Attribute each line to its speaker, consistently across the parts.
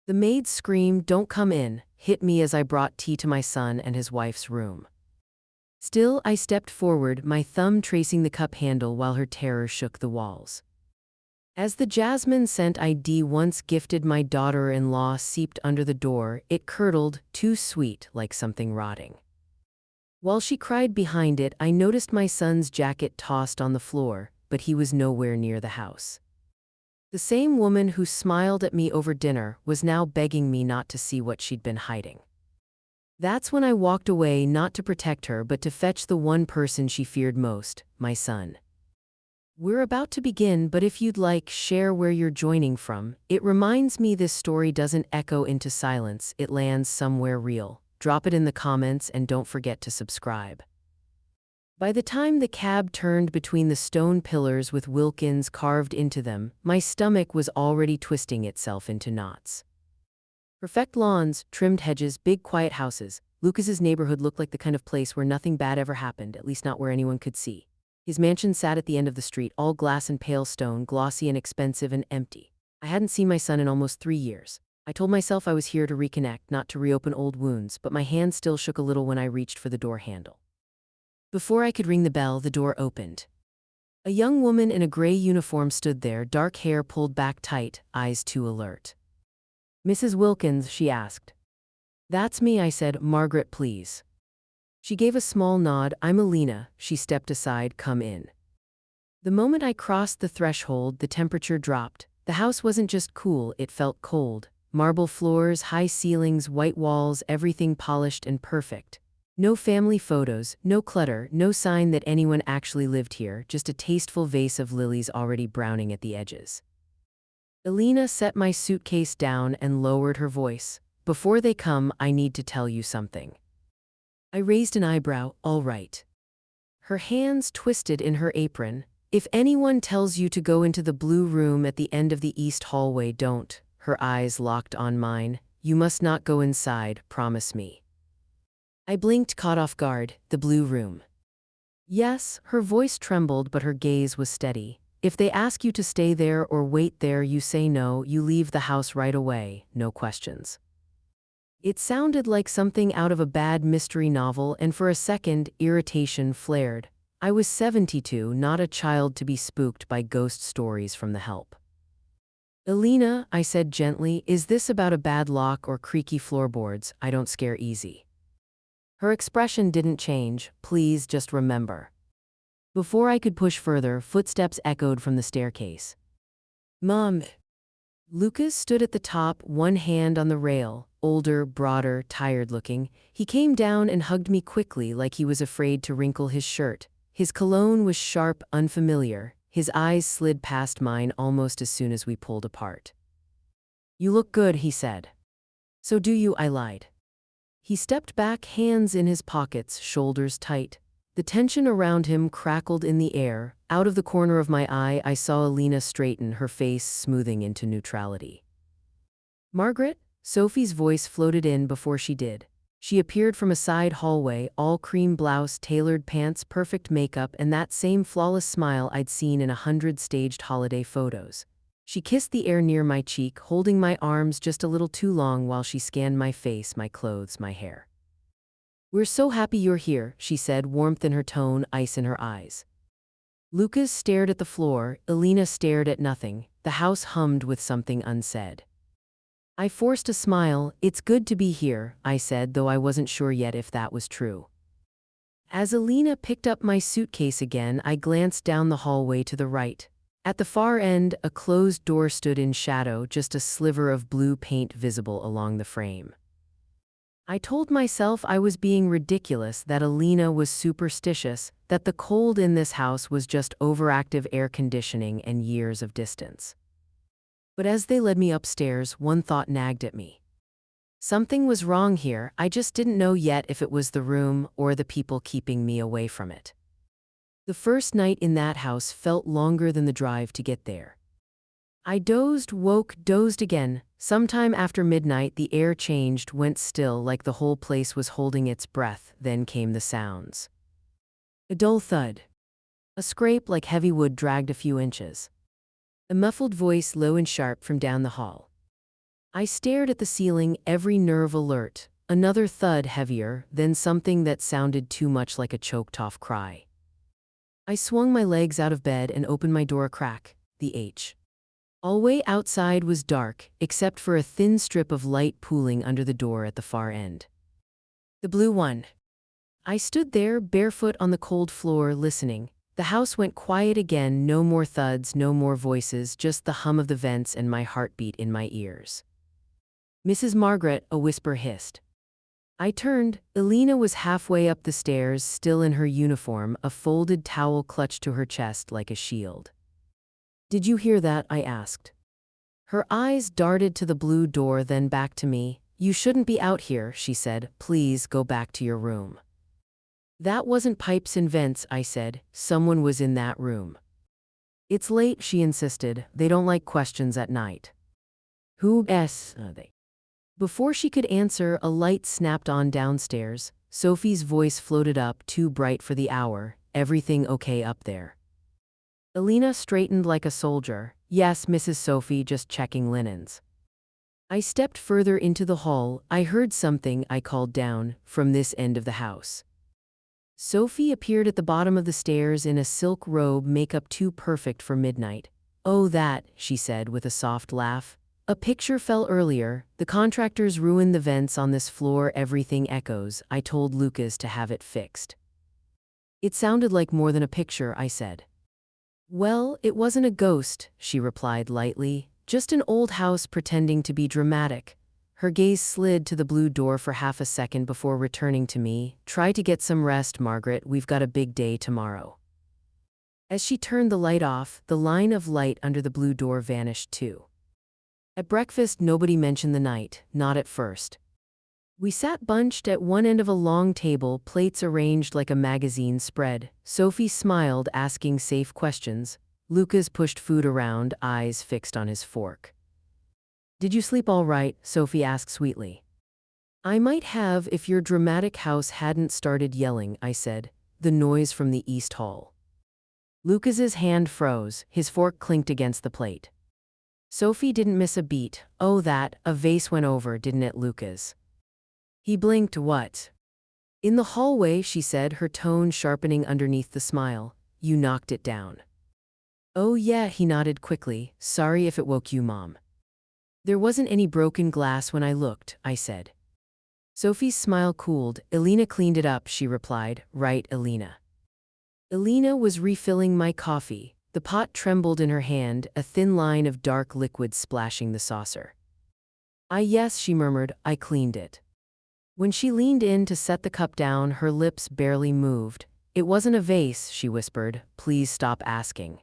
Speaker 1: The maid's scream, "Don't come in," hit me as I brought tea to my son and his wife's room. Still, I stepped forward, my thumb tracing the cup handle while her terror shook the walls. As the jasmine scent I'd once gifted my daughter-in-law seeped under the door, it curdled, too sweet, like something rotting. While she cried behind it, I noticed my son's jacket tossed on the floor, but he was nowhere near the house. The same woman who smiled at me over dinner was now begging me not to see what she'd been hiding. That's when I walked away, not to protect her but to fetch the one person she feared most, my son. We're about to begin, but if you'd like, share where you're joining from. It reminds me this story doesn't echo into silence, it lands somewhere real. Drop it in the comments and don't forget to subscribe. By the time the cab turned between the stone pillars with Wilkins carved into them, my stomach was already twisting itself into knots. Perfect lawns, trimmed hedges, big quiet houses. Lucas's neighborhood looked like the kind of place where nothing bad ever happened, at least not where anyone could see. His mansion sat at the end of the street, all glass and pale stone, glossy and expensive and empty. I hadn't seen my son in almost 3 years. I told myself I was here to reconnect, not to reopen old wounds, but my hand still shook a little when I reached for the door handle. Before I could ring the bell, the door opened. A young woman in a gray uniform stood there, dark hair pulled back tight, eyes too alert. "Mrs. Wilkins?" she asked. "That's me," I said. "Margaret, please." She gave a small nod. "I'm Alina." She stepped aside. "Come in." The moment I crossed the threshold, the temperature dropped. The house wasn't just cool, it felt cold. Marble floors, high ceilings, white walls, everything polished and perfect. No family photos, no clutter, no sign that anyone actually lived here, just a tasteful vase of lilies already browning at the edges. Alina set my suitcase down and lowered her voice. "Before they come, I need to tell you something." I raised an eyebrow. "All right." Her hands twisted in her apron. "If anyone tells you to go into the blue room at the end of the east hallway, don't." Her eyes locked on mine. "You must not go inside, promise me." I blinked, caught off guard. "The blue room?" "Yes." Her voice trembled, but her gaze was steady. "If they ask you to stay there or wait there, you say no, you leave the house right away, no questions." It sounded like something out of a bad mystery novel, and for a second, irritation flared. I was 72, not a child to be spooked by ghost stories from the help. "Alina," I said gently, "is this about a bad lock or creaky floorboards? I don't scare easy." Her expression didn't change. "Please just remember." Before I could push further, footsteps echoed from the staircase. "Mom." Lucas stood at the top, one hand on the rail, older, broader, tired-looking. He came down and hugged me quickly like he was afraid to wrinkle his shirt. His cologne was sharp, unfamiliar. His eyes slid past mine almost as soon as we pulled apart. "You look good," he said. "So do you," I lied. He stepped back, hands in his pockets, shoulders tight. The tension around him crackled in the air. Out of the corner of my eye, I saw Alina straighten, her face smoothing into neutrality. "Margaret?" Sophie's voice floated in before she did. She appeared from a side hallway, all cream blouse, tailored pants, perfect makeup, and that same flawless smile I'd seen in 100 staged holiday photos. She kissed the air near my cheek, holding my arms just a little too long while she scanned my face, my clothes, my hair. "We're so happy you're here," she said, warmth in her tone, ice in her eyes. Lucas stared at the floor. Alina stared at nothing. The house hummed with something unsaid. I forced a smile. "It's good to be here," I said, though I wasn't sure yet if that was true. As Alina picked up my suitcase again, I glanced down the hallway to the right. At the far end, a closed door stood in shadow, just a sliver of blue paint visible along the frame. I told myself I was being ridiculous, that Alina was superstitious, that the cold in this house was just overactive air conditioning and years of distance. But as they led me upstairs, one thought nagged at me. Something was wrong here. I just didn't know yet if it was the room or the people keeping me away from it. The first night in that house felt longer than the drive to get there. I dozed, woke, dozed again. Sometime after midnight, the air changed, went still, like the whole place was holding its breath. Then came the sounds. A dull thud. A scrape like heavy wood dragged a few inches. A muffled voice, low and sharp, from down the hall. I stared at the ceiling, every nerve alert. Another thud, heavier, then something that sounded too much like a choked-off cry. I swung my legs out of bed and opened my door a crack. The hallway outside was dark, except for a thin strip of light pooling under the door at the far end. The blue one. I stood there, barefoot on the cold floor, listening. The house went quiet again, no more thuds, no more voices, just the hum of the vents and my heartbeat in my ears. "Mrs. Margaret," a whisper hissed. I turned. Elena was halfway up the stairs, still in her uniform, a folded towel clutched to her chest like a shield. "Did you hear that?" I asked. Her eyes darted to the blue door, then back to me. "You shouldn't be out here," she said. "Please go back to your room." "That wasn't pipes and vents," I said. "Someone was in that room." "It's late," she insisted. "They don't like questions at night." "Who are they?" Before she could answer, a light snapped on downstairs. Sophie's voice floated up, too bright for the hour. "Everything okay up there?" Elena straightened like a soldier. "Yes, Mrs. Sophie, just checking linens." I stepped further into the hall. I heard something, I called down, from this end of the house. Sophie appeared at the bottom of the stairs in a silk robe, makeup too perfect for midnight. "Oh, that," she said with a soft laugh. "A picture fell earlier. The contractors ruined the vents on this floor. Everything echoes. I told Lucas to have it fixed." "It sounded like more than a picture," I said. "Well, it wasn't a ghost," she replied lightly. "Just an old house pretending to be dramatic." Her gaze slid to the blue door for half a second before returning to me. "Try to get some rest, Margaret. We've got a big day tomorrow." As she turned the light off, the line of light under the blue door vanished too. At breakfast, nobody mentioned the night, not at first. We sat bunched at one end of a long table, plates arranged like a magazine spread. Sophie smiled, asking safe questions. Lucas pushed food around, eyes fixed on his fork. "Did you sleep all right?" Sophie asked sweetly. "I might have if your dramatic house hadn't started yelling," I said. "The noise from the East Hall." Lucas's hand froze, his fork clinked against the plate. Sophie didn't miss a beat. "Oh, that, a vase went over, didn't it, Lucas?" He blinked. "What?" "In the hallway," she said, her tone sharpening underneath the smile. "You knocked it down." "Oh yeah," he nodded quickly. "Sorry if it woke you, Mom." "There wasn't any broken glass when I looked," I said. Sophie's smile cooled. "Elena cleaned it up," she replied. "Right, Elena." Elena was refilling my coffee. The pot trembled in her hand, a thin line of dark liquid splashing the saucer. Yes," she murmured, "I cleaned it." When she leaned in to set the cup down, her lips barely moved. "It wasn't a vase," she whispered. "Please stop asking."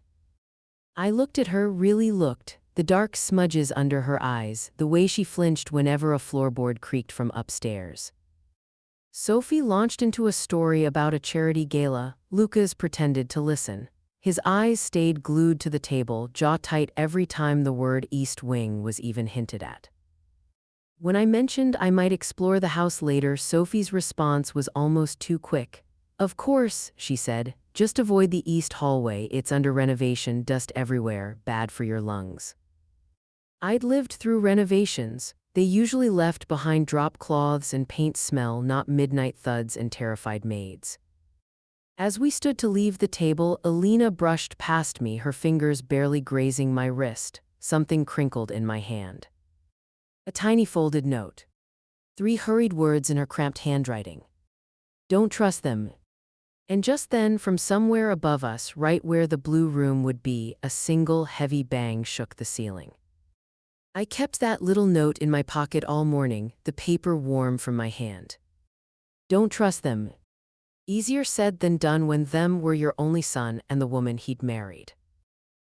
Speaker 1: I looked at her, really looked. The dark smudges under her eyes, the way she flinched whenever a floorboard creaked from upstairs. Sophie launched into a story about a charity gala. Lucas pretended to listen. His eyes stayed glued to the table, jaw tight every time the word East Wing was even hinted at. When I mentioned I might explore the house later, Sophie's response was almost too quick. "Of course," she said, "just avoid the east hallway. It's under renovation, dust everywhere, bad for your lungs." I'd lived through renovations. They usually left behind drop cloths and paint smell, not midnight thuds and terrified maids. As we stood to leave the table, Elena brushed past me, her fingers barely grazing my wrist. Something crinkled in my hand. A tiny folded note. 3 hurried words in her cramped handwriting. "Don't trust them." And just then, from somewhere above us, right where the blue room would be, a single heavy bang shook the ceiling. I kept that little note in my pocket all morning, the paper warm from my hand. "Don't trust them." Easier said than done when them were your only son and the woman he'd married.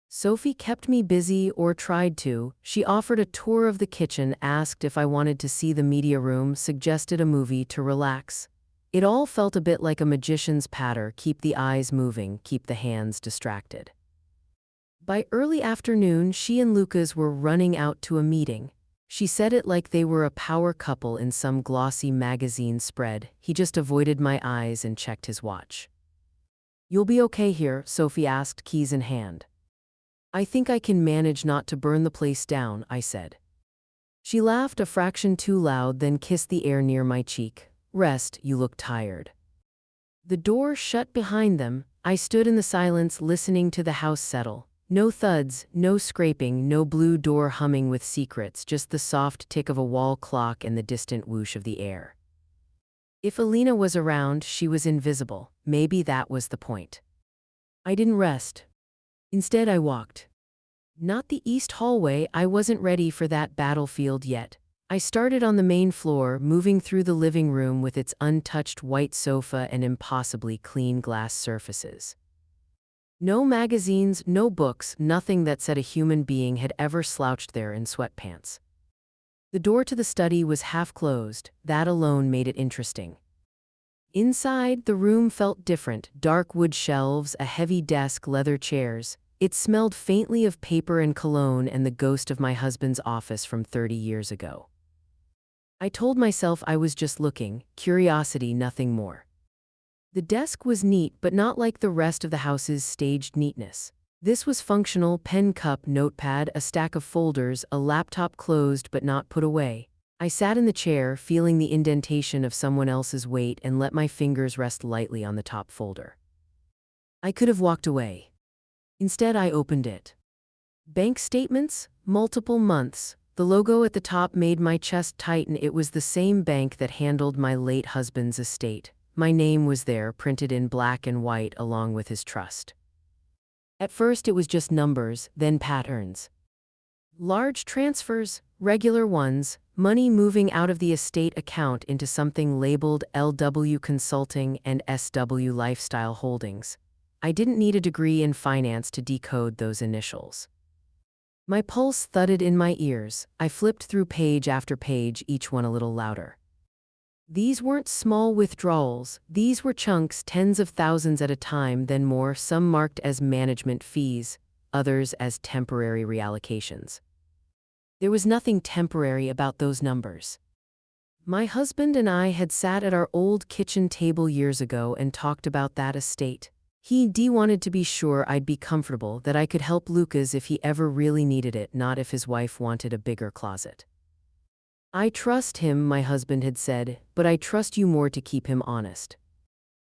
Speaker 1: Sophie kept me busy, or tried to. She offered a tour of the kitchen, asked if I wanted to see the media room, suggested a movie to relax. It all felt a bit like a magician's patter: keep the eyes moving, keep the hands distracted. By early afternoon, she and Lucas were running out to a meeting. She said it like they were a power couple in some glossy magazine spread. He just avoided my eyes and checked his watch. "You'll be okay here?" Sophie asked, keys in hand. "I think I can manage not to burn the place down," I said. She laughed a fraction too loud, then kissed the air near my cheek. Rest, you look tired. The door shut behind them. I stood in the silence, listening to the house settle. No thuds, no scraping, no blue door humming with secrets, just the soft tick of a wall clock and the distant whoosh of the air. If Alina was around, she was invisible. Maybe that was the point. I didn't rest. Instead, I walked. Not the east hallway, I wasn't ready for that battlefield yet. I started on the main floor, moving through the living room with its untouched white sofa and impossibly clean glass surfaces. No magazines, no books, nothing that said a human being had ever slouched there in sweatpants. The door to the study was half closed. That alone made it interesting. Inside, the room felt different. Dark wood shelves, a heavy desk, leather chairs. It smelled faintly of paper and cologne and the ghost of my husband's office from 30 years ago. I told myself I was just looking, curiosity, nothing more. The desk was neat, but not like the rest of the house's staged neatness. This was functional: pen, cup, notepad, a stack of folders, a laptop closed but not put away. I sat in the chair, feeling the indentation of someone else's weight, and let my fingers rest lightly on the top folder. I could have walked away. Instead, I opened it. Bank statements, multiple months. The logo at the top made my chest tighten. It was the same bank that handled my late husband's estate. My name was there, printed in black and white along with his trust. At first it was just numbers, then patterns. Large transfers, regular ones, money moving out of the estate account into something labeled LW Consulting and SW Lifestyle Holdings. I didn't need a degree in finance to decode those initials. My pulse thudded in my ears. I flipped through page after page, each one a little louder. These weren't small withdrawals. These were chunks, tens of thousands at a time, then more, some marked as management fees, others as temporary reallocations. There was nothing temporary about those numbers. My husband and I had sat at our old kitchen table years ago and talked about that estate. He wanted to be sure I'd be comfortable, that I could help Lucas if he ever really needed it, not if his wife wanted a bigger closet. I trust him, my husband had said, but I trust you more to keep him honest.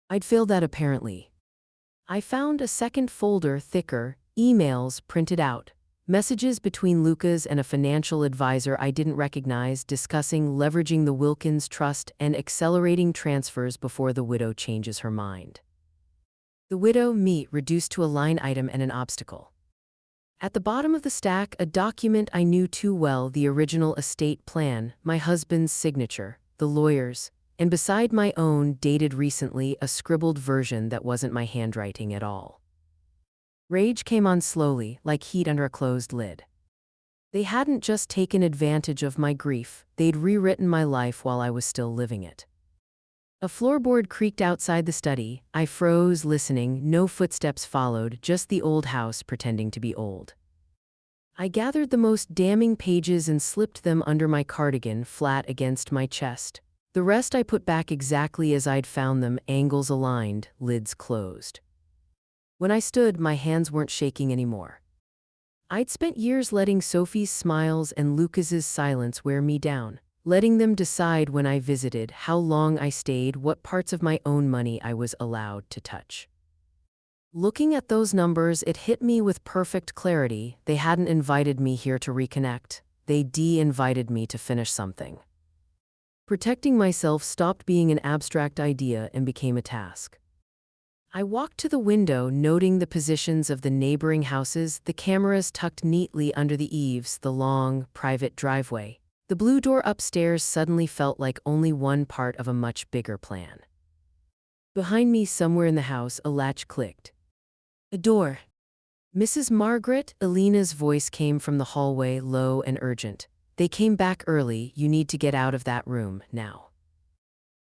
Speaker 1: I'd failed that apparently. I found a second folder, thicker, emails printed out. Messages between Lucas and a financial advisor I didn't recognize, discussing leveraging the Wilkins Trust and accelerating transfers before the widow changes her mind. The widow, me, reduced to a line item and an obstacle. At the bottom of the stack, a document I knew too well, the original estate plan, my husband's signature, the lawyer's, and beside my own, dated recently, a scribbled version that wasn't my handwriting at all. Rage came on slowly, like heat under a closed lid. They hadn't just taken advantage of my grief, they'd rewritten my life while I was still living it. A floorboard creaked outside the study. I froze, listening. No footsteps followed, just the old house pretending to be old. I gathered the most damning pages and slipped them under my cardigan, flat against my chest. The rest I put back exactly as I'd found them, angles aligned, lids closed. When I stood, my hands weren't shaking anymore. I'd spent years letting Sophie's smiles and Lucas's silence wear me down. Letting them decide when I visited, how long I stayed, what parts of my own money I was allowed to touch. Looking at those numbers, it hit me with perfect clarity. They hadn't invited me here to reconnect. They de-invited me to finish something. Protecting myself stopped being an abstract idea and became a task. I walked to the window, noting the positions of the neighboring houses, the cameras tucked neatly under the eaves, the long, private driveway. The blue door upstairs suddenly felt like only one part of a much bigger plan. Behind me, somewhere in the house, a latch clicked. A door. Mrs. Margaret, Alina's voice came from the hallway, low and urgent. They came back early. You need to get out of that room, now.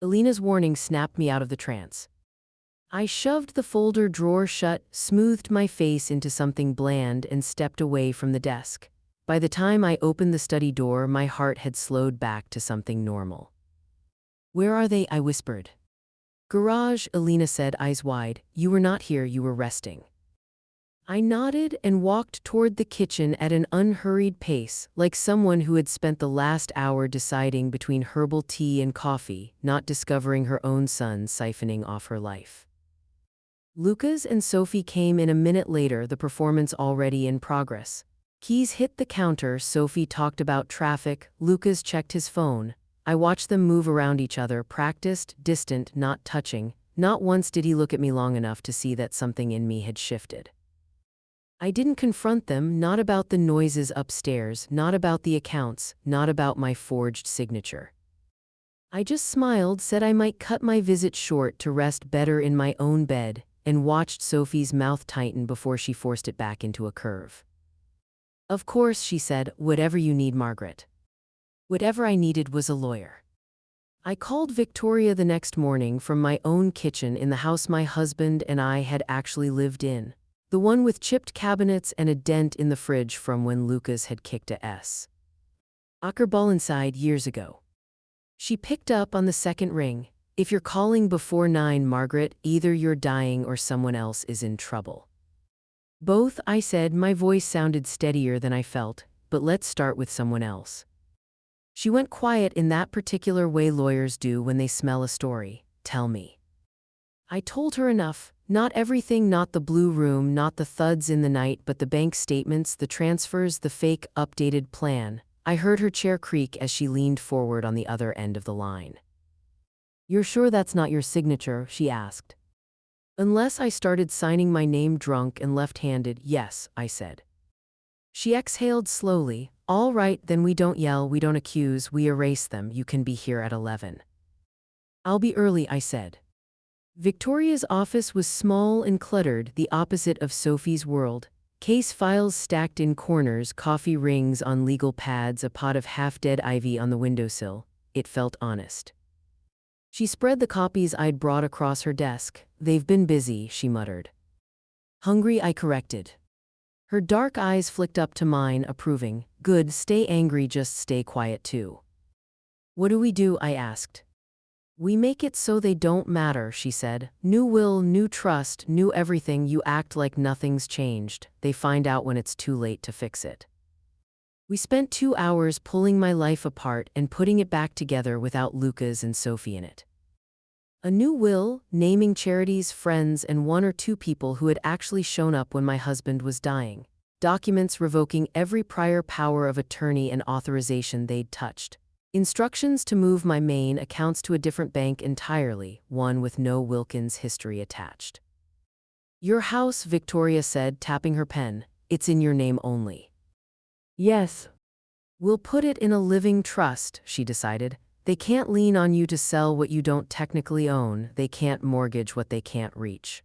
Speaker 1: Alina's warning snapped me out of the trance. I shoved the folder drawer shut, smoothed my face into something bland, and stepped away from the desk. By the time I opened the study door, my heart had slowed back to something normal. Where are they? I whispered. Garage, Alina said, eyes wide. You were not here, you were resting. I nodded and walked toward the kitchen at an unhurried pace, like someone who had spent the last hour deciding between herbal tea and coffee, not discovering her own son siphoning off her life. Lucas and Sophie came in a minute later, the performance already in progress. Keys hit the counter, Sophie talked about traffic, Lucas checked his phone. I watched them move around each other, practiced, distant, not touching. Not once did he look at me long enough to see that something in me had shifted. I didn't confront them, not about the noises upstairs, not about the accounts, not about my forged signature. I just smiled, said I might cut my visit short to rest better in my own bed, and watched Sophie's mouth tighten before she forced it back into a curve. Of course, she said, whatever you need, Margaret. Whatever I needed was a lawyer. I called Victoria the next morning from my own kitchen in the house my husband and I had actually lived in. The one with chipped cabinets and a dent in the fridge from when Lucas had kicked a soccer ball inside years ago. She picked up on the second ring. If you're calling before 9, Margaret, either you're dying or someone else is in trouble. Both, I said, my voice sounded steadier than I felt, but let's start with someone else. She went quiet in that particular way lawyers do when they smell a story. Tell me. I told her enough. Not everything, not the blue room, not the thuds in the night, but the bank statements, the transfers, the fake, updated plan. I heard her chair creak as she leaned forward on the other end of the line. You're sure that's not your signature? She asked. Unless I started signing my name drunk and left-handed, yes, I said. She exhaled slowly. All right, then we don't yell, we don't accuse, we erase them. You can be here at 11. I'll be early, I said. Victoria's office was small and cluttered, the opposite of Sophie's world. Case files stacked in corners, coffee rings on legal pads, a pot of half-dead ivy on the windowsill. It felt honest. She spread the copies I'd brought across her desk. They've been busy, she muttered. Hungry, I corrected. Her dark eyes flicked up to mine, approving. Good, stay angry, just stay quiet too. What do we do? I asked. We make it so they don't matter, she said. New will, new trust, new everything. You act like nothing's changed. They find out when it's too late to fix it. We spent 2 hours pulling my life apart and putting it back together without Lucas and Sophie in it. A new will, naming charities, friends, and 1 or 2 people who had actually shown up when my husband was dying. Documents revoking every prior power of attorney and authorization they'd touched. Instructions to move my main accounts to a different bank entirely, one with no Wilkins history attached. Your house, Victoria said, tapping her pen. It's in your name only. Yes. We'll put it in a living trust, she decided. They can't lean on you to sell what you don't technically own. They can't mortgage what they can't reach.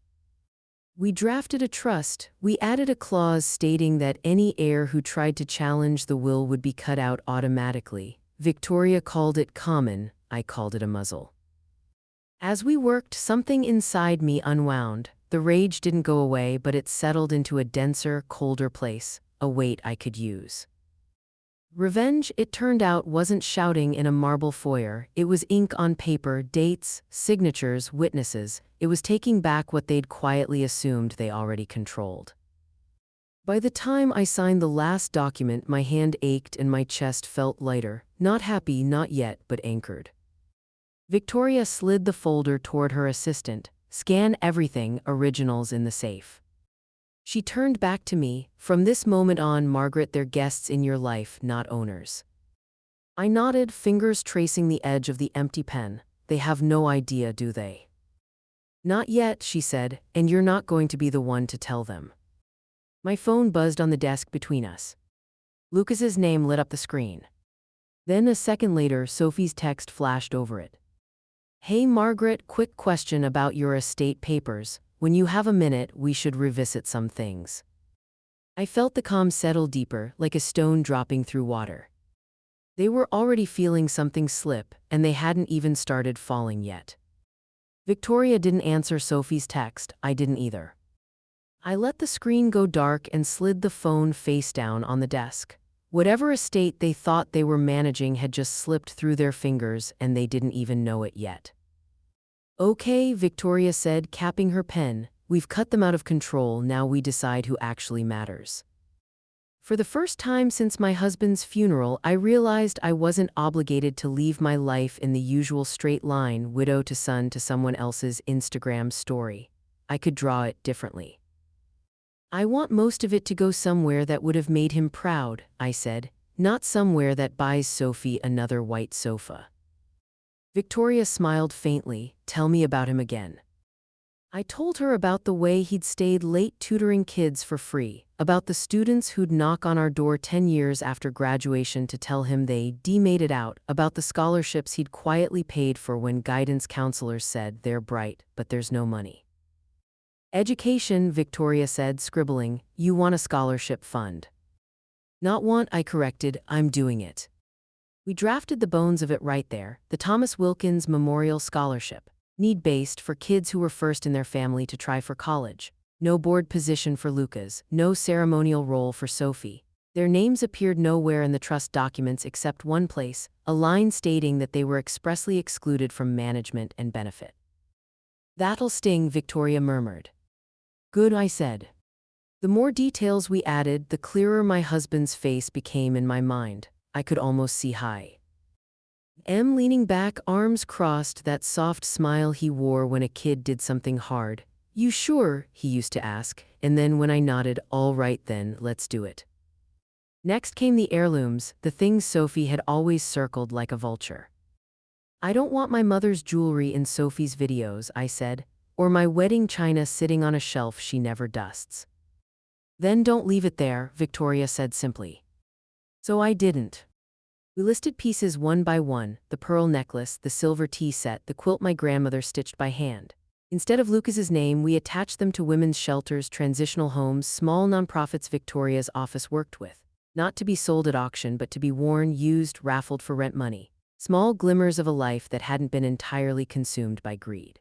Speaker 1: We drafted a trust. We added a clause stating that any heir who tried to challenge the will would be cut out automatically. Victoria called it common, I called it a muzzle. As we worked, something inside me unwound. The rage didn't go away, but it settled into a denser, colder place, a weight I could use. Revenge, it turned out, wasn't shouting in a marble foyer. It was ink on paper, dates, signatures, witnesses. It was taking back what they'd quietly assumed they already controlled. By the time I signed the last document, my hand ached and my chest felt lighter. Not happy, not yet, but anchored. Victoria slid the folder toward her assistant. Scan everything, originals in the safe. She turned back to me. From this moment on, Margaret, they're guests in your life, not owners. I nodded, fingers tracing the edge of the empty pen. They have no idea, do they? Not yet, she said, and you're not going to be the one to tell them. My phone buzzed on the desk between us. Lucas's name lit up the screen. Then a second later, Sophie's text flashed over it. Hey Margaret, quick question about your estate papers. When you have a minute, we should revisit some things. I felt the calm settle deeper, like a stone dropping through water. They were already feeling something slip, and they hadn't even started falling yet. Victoria didn't answer Sophie's text, I didn't either. I let the screen go dark and slid the phone face down on the desk. Whatever estate they thought they were managing had just slipped through their fingers, and they didn't even know it yet. Okay, Victoria said, capping her pen. We've cut them out of control, now we decide who actually matters. For the first time since my husband's funeral, I realized I wasn't obligated to leave my life in the usual straight line, widow to son, to someone else's Instagram story. I could draw it differently. I want most of it to go somewhere that would have made him proud, I said, not somewhere that buys Sophie another white sofa. Victoria smiled faintly. Tell me about him again. I told her about the way he'd stayed late tutoring kids for free, about the students who'd knock on our door 10 years after graduation to tell him they made it out, about the scholarships he'd quietly paid for when guidance counselors said they're bright, but there's no money. Education, Victoria said, scribbling. You want a scholarship fund. Not want, I corrected, I'm doing it. We drafted the bones of it right there, the Thomas Wilkins Memorial Scholarship. Need-based for kids who were first in their family to try for college. No board position for Lucas, no ceremonial role for Sophie. Their names appeared nowhere in the trust documents except one place, a line stating that they were expressly excluded from management and benefit. That'll sting, Victoria murmured. Good, I said. The more details we added, the clearer my husband's face became in my mind. I could almost see leaning back, arms crossed, that soft smile he wore when a kid did something hard. You sure? He used to ask, and then when I nodded, all right then, let's do it. Next came the heirlooms, the things Sophie had always circled like a vulture. I don't want my mother's jewelry in Sophie's videos, I said, or my wedding china sitting on a shelf she never dusts. Then don't leave it there, Victoria said simply. So I didn't. We listed pieces one by one, the pearl necklace, the silver tea set, the quilt my grandmother stitched by hand. Instead of Lucas's name, we attached them to women's shelters, transitional homes, small nonprofits Victoria's office worked with. Not to be sold at auction, but to be worn, used, raffled for rent money. Small glimmers of a life that hadn't been entirely consumed by greed.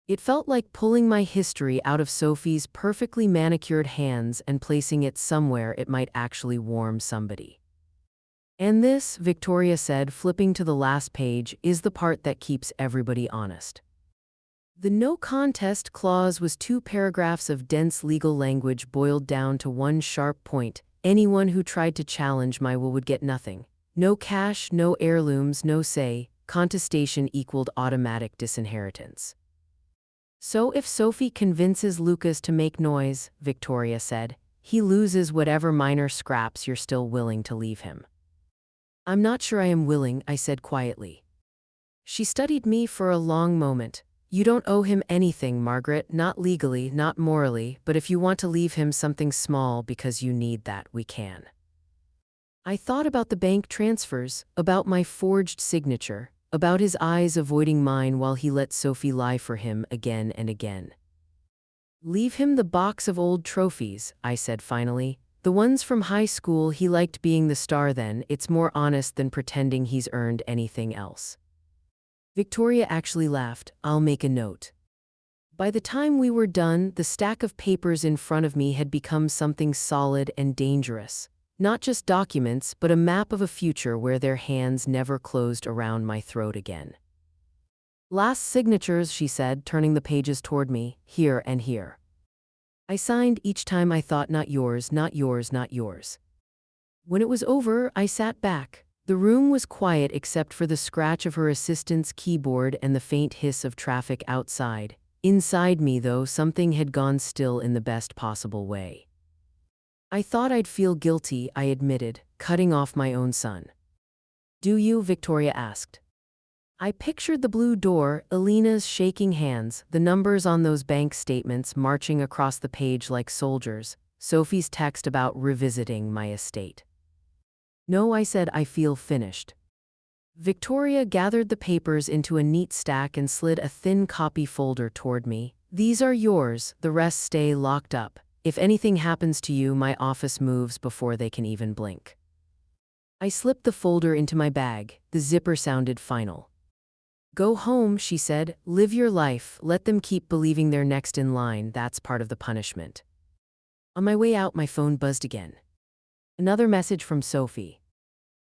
Speaker 1: It felt like pulling my history out of Sophie's perfectly manicured hands and placing it somewhere it might actually warm somebody. And this, Victoria said, flipping to the last page, is the part that keeps everybody honest. The no contest clause was 2 paragraphs of dense legal language boiled down to one sharp point. Anyone who tried to challenge my will would get nothing. No cash, no heirlooms, no say. Contestation equaled automatic disinheritance. So if Sophie convinces Lucas to make noise, Victoria said, he loses whatever minor scraps you're still willing to leave him. I'm not sure I am willing, I said quietly. She studied me for a long moment. You don't owe him anything, Margaret, not legally, not morally, but if you want to leave him something small because you need that, we can. I thought about the bank transfers, about my forged signature, about his eyes avoiding mine while he let Sophie lie for him again and again. Leave him the box of old trophies, I said finally. The ones from high school. He liked being the star then. It's more honest than pretending he's earned anything else. Victoria actually laughed. I'll make a note. By the time we were done, the stack of papers in front of me had become something solid and dangerous. Not just documents, but a map of a future where their hands never closed around my throat again. Last signatures, she said, turning the pages toward me, here and here. I signed each time I thought, not yours, not yours, not yours. When it was over, I sat back. The room was quiet except for the scratch of her assistant's keyboard and the faint hiss of traffic outside. Inside me, though, something had gone still in the best possible way. I thought I'd feel guilty, I admitted, cutting off my own son. Do you? Victoria asked. I pictured the blue door, Elena's shaking hands, the numbers on those bank statements marching across the page like soldiers, Sophie's text about revisiting my estate. No, I said, I feel finished. Victoria gathered the papers into a neat stack and slid a thin copy folder toward me. These are yours, the rest stay locked up. If anything happens to you, my office moves before they can even blink. I slipped the folder into my bag. The zipper sounded final. Go home, she said. Live your life. Let them keep believing they're next in line. That's part of the punishment. On my way out, my phone buzzed again. Another message from Sophie.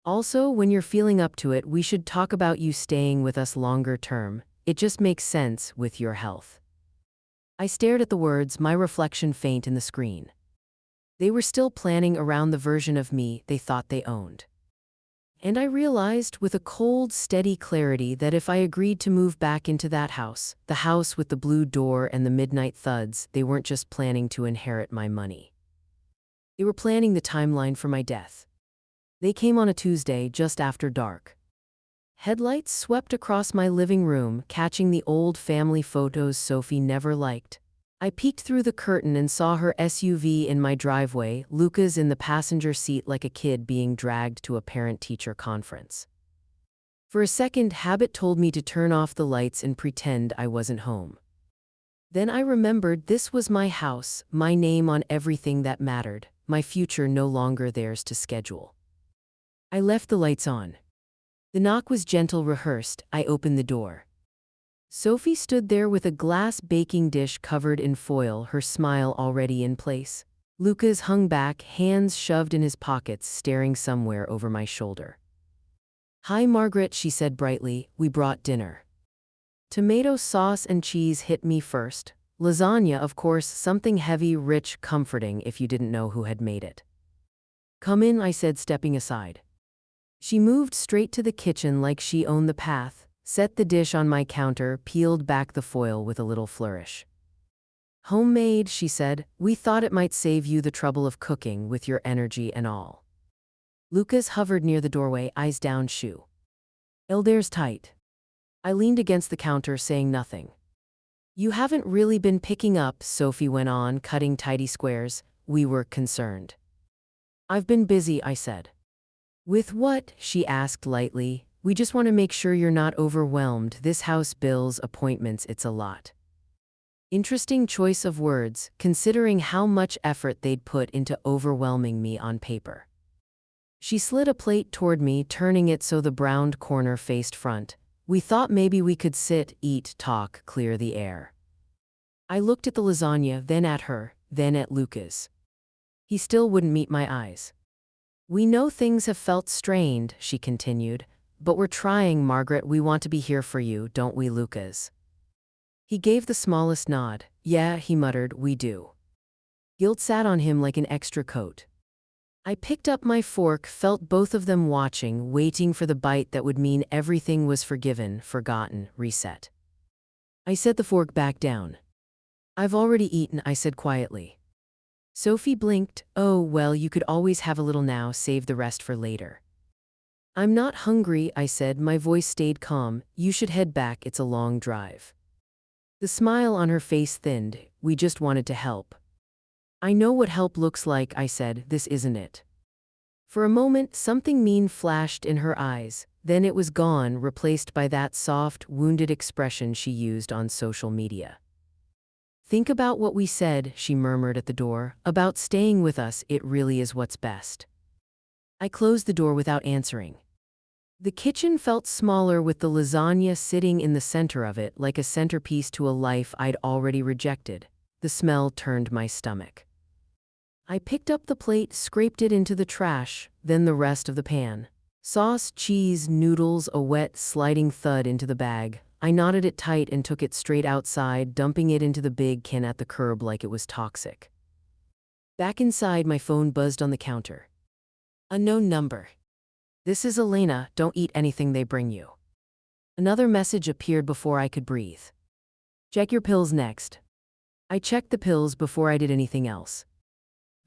Speaker 1: Also, when you're feeling up to it, we should talk about you staying with us longer term. It just makes sense with your health. I stared at the words, my reflection faint in the screen. They were still planning around the version of me they thought they owned. And I realized with a cold, steady clarity that if I agreed to move back into that house, the house with the blue door and the midnight thuds, they weren't just planning to inherit my money. They were planning the timeline for my death. They came on a Tuesday just after dark. Headlights swept across my living room, catching the old family photos Sophie never liked. I peeked through the curtain and saw her SUV in my driveway, Luca's in the passenger seat like a kid being dragged to a parent-teacher conference. For a second, habit told me to turn off the lights and pretend I wasn't home. Then I remembered this was my house, my name on everything that mattered, my future no longer theirs to schedule. I left the lights on. The knock was gentle, rehearsed. I opened the door. Sophie stood there with a glass baking dish covered in foil, her smile already in place. Lucas hung back, hands shoved in his pockets, staring somewhere over my shoulder. "Hi, Margaret," she said brightly. "We brought dinner." Tomato sauce and cheese hit me first. Lasagna, of course, something heavy, rich, comforting if you didn't know who had made it. "Come in," I said, stepping aside. She moved straight to the kitchen like she owned the path, set the dish on my counter, peeled back the foil with a little flourish. "Homemade," she said. "We thought it might save you the trouble of cooking with your energy and all." Lucas hovered near the doorway, eyes down, shoe. "Elder's tight." I leaned against the counter, saying nothing. "You haven't really been picking up," Sophie went on, cutting tidy squares. We were concerned. "I've been busy," I said. "With what?" she asked lightly. "We just want to make sure you're not overwhelmed. This house, bills, appointments, it's a lot." Interesting choice of words, considering how much effort they'd put into overwhelming me on paper. She slid a plate toward me, turning it so the browned corner faced front. "We thought maybe we could sit, eat, talk, clear the air." I looked at the lasagna, then at her, then at Lucas. He still wouldn't meet my eyes. "We know things have felt strained," she continued, "but we're trying, Margaret. We want to be here for you, don't we, Lucas?" He gave the smallest nod. "Yeah," he muttered, "we do." Guilt sat on him like an extra coat. I picked up my fork, felt both of them watching, waiting for the bite that would mean everything was forgiven, forgotten, reset. I set the fork back down. "I've already eaten," I said quietly. Sophie blinked. "Oh, well, you could always have a little now, save the rest for later." "I'm not hungry," I said, my voice stayed calm. "You should head back, it's a long drive." The smile on her face thinned. "We just wanted to help." "I know what help looks like," I said. "This isn't it." For a moment, something mean flashed in her eyes. Then it was gone, replaced by that soft, wounded expression she used on social media. "Think about what we said," she murmured at the door, "about staying with us. It really is what's best." I closed the door without answering. The kitchen felt smaller with the lasagna sitting in the center of it, like a centerpiece to a life I'd already rejected. The smell turned my stomach. I picked up the plate, scraped it into the trash, then the rest of the pan. Sauce, cheese, noodles, a wet, sliding thud into the bag. I knotted it tight and took it straight outside, dumping it into the big can at the curb like it was toxic. Back inside, my phone buzzed on the counter. Unknown number. "This is Elena, don't eat anything they bring you." Another message appeared before I could breathe. "Check your pills next." I checked the pills before I did anything else.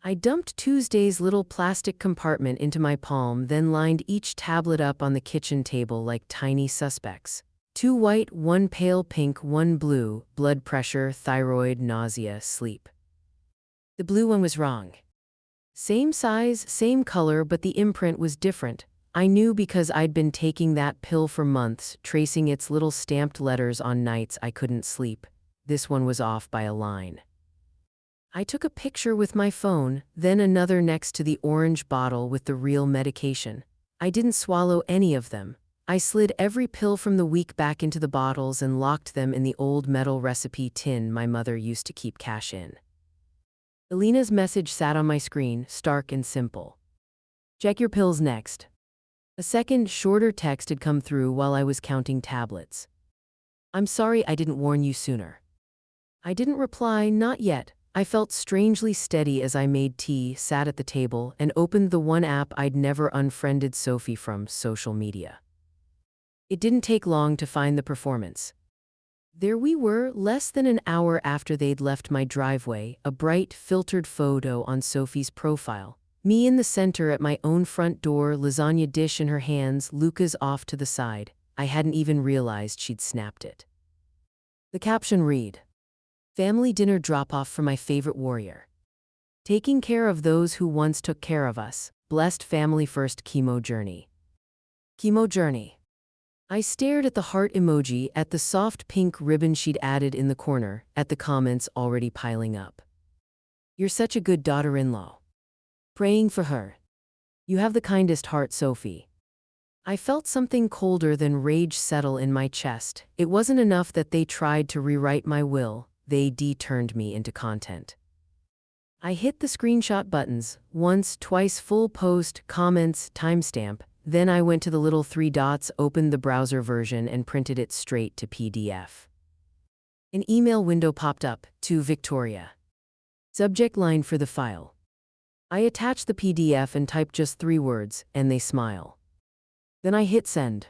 Speaker 1: I dumped Tuesday's little plastic compartment into my palm, then lined each tablet up on the kitchen table like tiny suspects. 2 white, 1 pale pink, 1 blue, blood pressure, thyroid, nausea, sleep. The blue one was wrong. Same size, same color, but the imprint was different. I knew because I'd been taking that pill for months, tracing its little stamped letters on nights I couldn't sleep. This one was off by a line. I took a picture with my phone, then another next to the orange bottle with the real medication. I didn't swallow any of them. I slid every pill from the week back into the bottles and locked them in the old metal recipe tin my mother used to keep cash in. Elena's message sat on my screen, stark and simple. "Check your pills next." A second, shorter text had come through while I was counting tablets. "I'm sorry I didn't warn you sooner." I didn't reply, not yet. I felt strangely steady as I made tea, sat at the table, and opened the one app I'd never unfriended Sophie from: social media. It didn't take long to find the performance. There we were, less than an hour after they'd left my driveway, a bright, filtered photo on Sophie's profile. Me in the center at my own front door, lasagna dish in her hands, Luca's off to the side. I hadn't even realized she'd snapped it. The caption read, "Family dinner drop-off for my favorite warrior. Taking care of those who once took care of us. Blessed family first chemo journey." Chemo journey. I stared at the heart emoji, at the soft pink ribbon she'd added in the corner, at the comments already piling up. "You're such a good daughter-in-law. Praying for her. You have the kindest heart, Sophie." I felt something colder than rage settle in my chest. It wasn't enough that they tried to rewrite my will, they turned me into content. I hit the screenshot buttons, once, twice, full post, comments, timestamp. Then I went to the little three dots, opened the browser version, and printed it straight to PDF. An email window popped up, to Victoria. Subject line for the file. I attached the PDF and typed just 3 words, "and they smile." Then I hit send.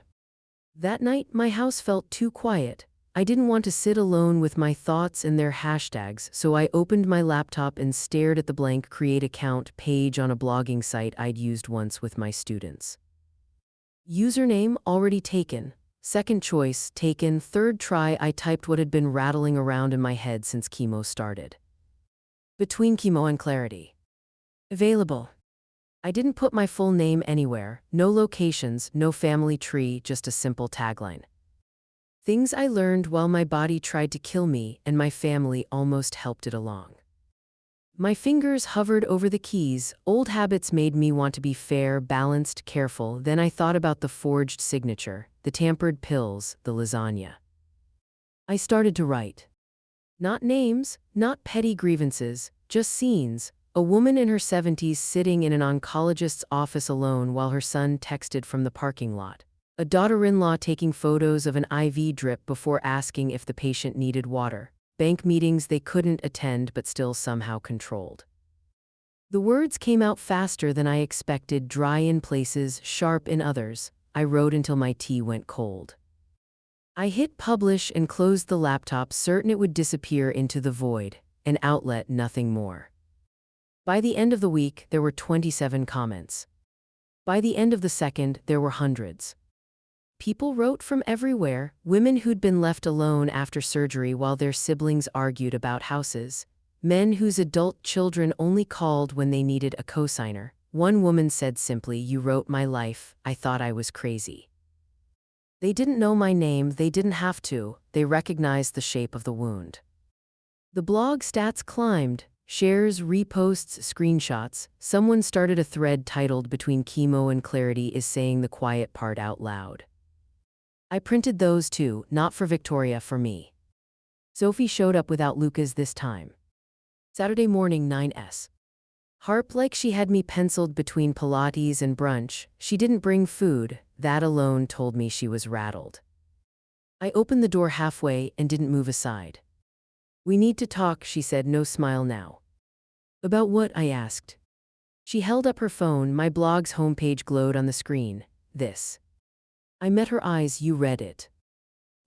Speaker 1: That night, my house felt too quiet. I didn't want to sit alone with my thoughts and their hashtags, so I opened my laptop and stared at the blank create account page on a blogging site I'd used once with my students. Username already taken. Second choice taken. Third try, I typed what had been rattling around in my head since chemo started. Between chemo and clarity. Available. I didn't put my full name anywhere, no locations, no family tree, just a simple tagline. Things I learned while my body tried to kill me, and my family almost helped it along. My fingers hovered over the keys. Old habits made me want to be fair, balanced, careful. Then I thought about the forged signature, the tampered pills, the lasagna. I started to write. Not names, not petty grievances, just scenes. A woman in her 70s sitting in an oncologist's office alone while her son texted from the parking lot. A daughter-in-law taking photos of an IV drip before asking if the patient needed water. Bank meetings they couldn't attend but still somehow controlled. The words came out faster than I expected, dry in places, sharp in others. I wrote until my tea went cold. I hit publish and closed the laptop, certain it would disappear into the void, an outlet, nothing more. By the end of the week, there were 27 comments. By the end of the second, there were hundreds. People wrote from everywhere, women who'd been left alone after surgery while their siblings argued about houses, men whose adult children only called when they needed a cosigner. One woman said simply, "You wrote my life, I thought I was crazy." They didn't know my name, they didn't have to, they recognized the shape of the wound. The blog stats climbed. Shares, reposts, screenshots. Someone started a thread titled "Between Chemo and Clarity is saying the quiet part out loud." I printed those too, not for Victoria, for me. Sophie showed up without Luca's this time. Saturday morning, 9s. Harp, like she had me penciled between Pilates and brunch. She didn't bring food, that alone told me she was rattled. I opened the door halfway and didn't move aside. "We need to talk," she said, no smile now. "About what?" I asked. She held up her phone, my blog's homepage glowed on the screen. "This." I met her eyes. "You read it."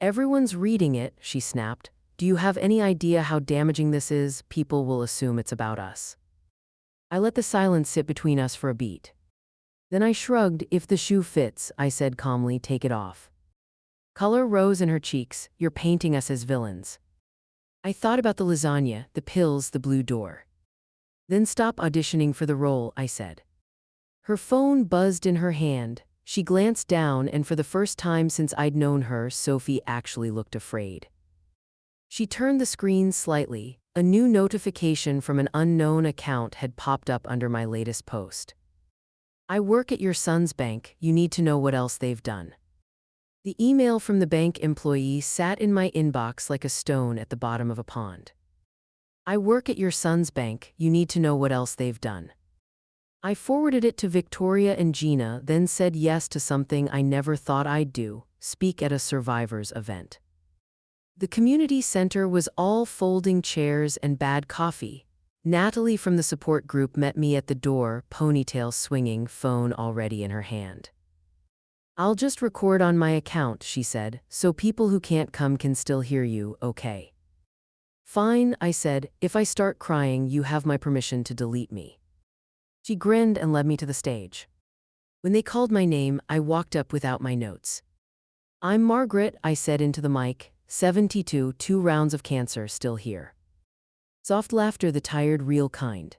Speaker 1: "Everyone's reading it," she snapped. "Do you have any idea how damaging this is? People will assume it's about us." I let the silence sit between us for a beat. Then I shrugged. "If the shoe fits," I said calmly, "take it off." Color rose in her cheeks. "You're painting us as villains." I thought about the lasagna, the pills, the blue door. "Then stop auditioning for the role," I said. Her phone buzzed in her hand. She glanced down, and for the first time since I'd known her, Sophie actually looked afraid. She turned the screen slightly. A new notification from an unknown account had popped up under my latest post. "I work at your son's bank. You need to know what else they've done." The email from the bank employee sat in my inbox like a stone at the bottom of a pond. "I work at your son's bank. You need to know what else they've done." I forwarded it to Victoria and Gina, then said yes to something I never thought I'd do: speak at a survivors event. The community center was all folding chairs and bad coffee. Natalie from the support group met me at the door, ponytail swinging, phone already in her hand. "I'll just record on my account," she said, "so people who can't come can still hear you, okay?" "Fine," I said. "If I start crying, you have my permission to delete me." She grinned and led me to the stage. When they called my name, I walked up without my notes. "I'm Margaret," I said into the mic, 72, 2 rounds of cancer, still here. Soft laughter, the tired, real kind.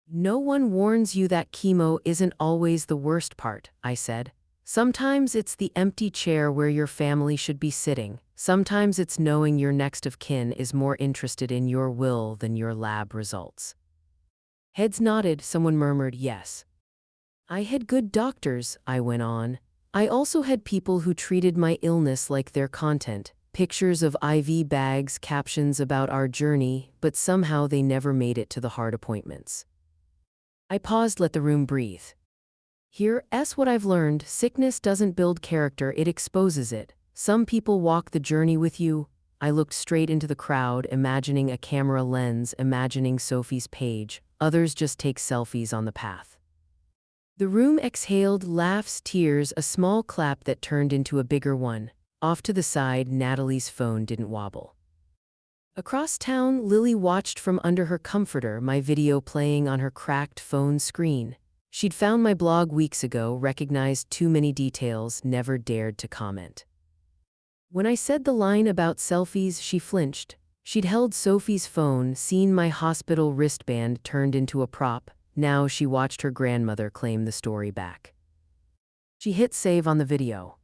Speaker 1: "No one warns you that chemo isn't always the worst part," I said. "Sometimes it's the empty chair where your family should be sitting. Sometimes it's knowing your next of kin is more interested in your will than your lab results." Heads nodded, someone murmured yes. "I had good doctors," I went on. "I also had people who treated my illness like their content. Pictures of IV bags, captions about our journey, but somehow they never made it to the hard appointments." I paused, let the room breathe. Here's what I've learned: sickness doesn't build character, it exposes it. Some people walk the journey with you. I looked straight into the crowd, imagining a camera lens, imagining Sophie's page. Others just take selfies on the path. The room exhaled, laughs, tears, a small clap that turned into a bigger one. Off to the side, Natalie's phone didn't wobble. Across town, Lily watched from under her comforter, my video playing on her cracked phone screen. She'd found my blog weeks ago, recognized too many details, never dared to comment. When I said the line about selfies, she flinched. She'd held Sophie's phone, seen my hospital wristband turned into a prop. Now she watched her grandmother claim the story back. She hit save on the video.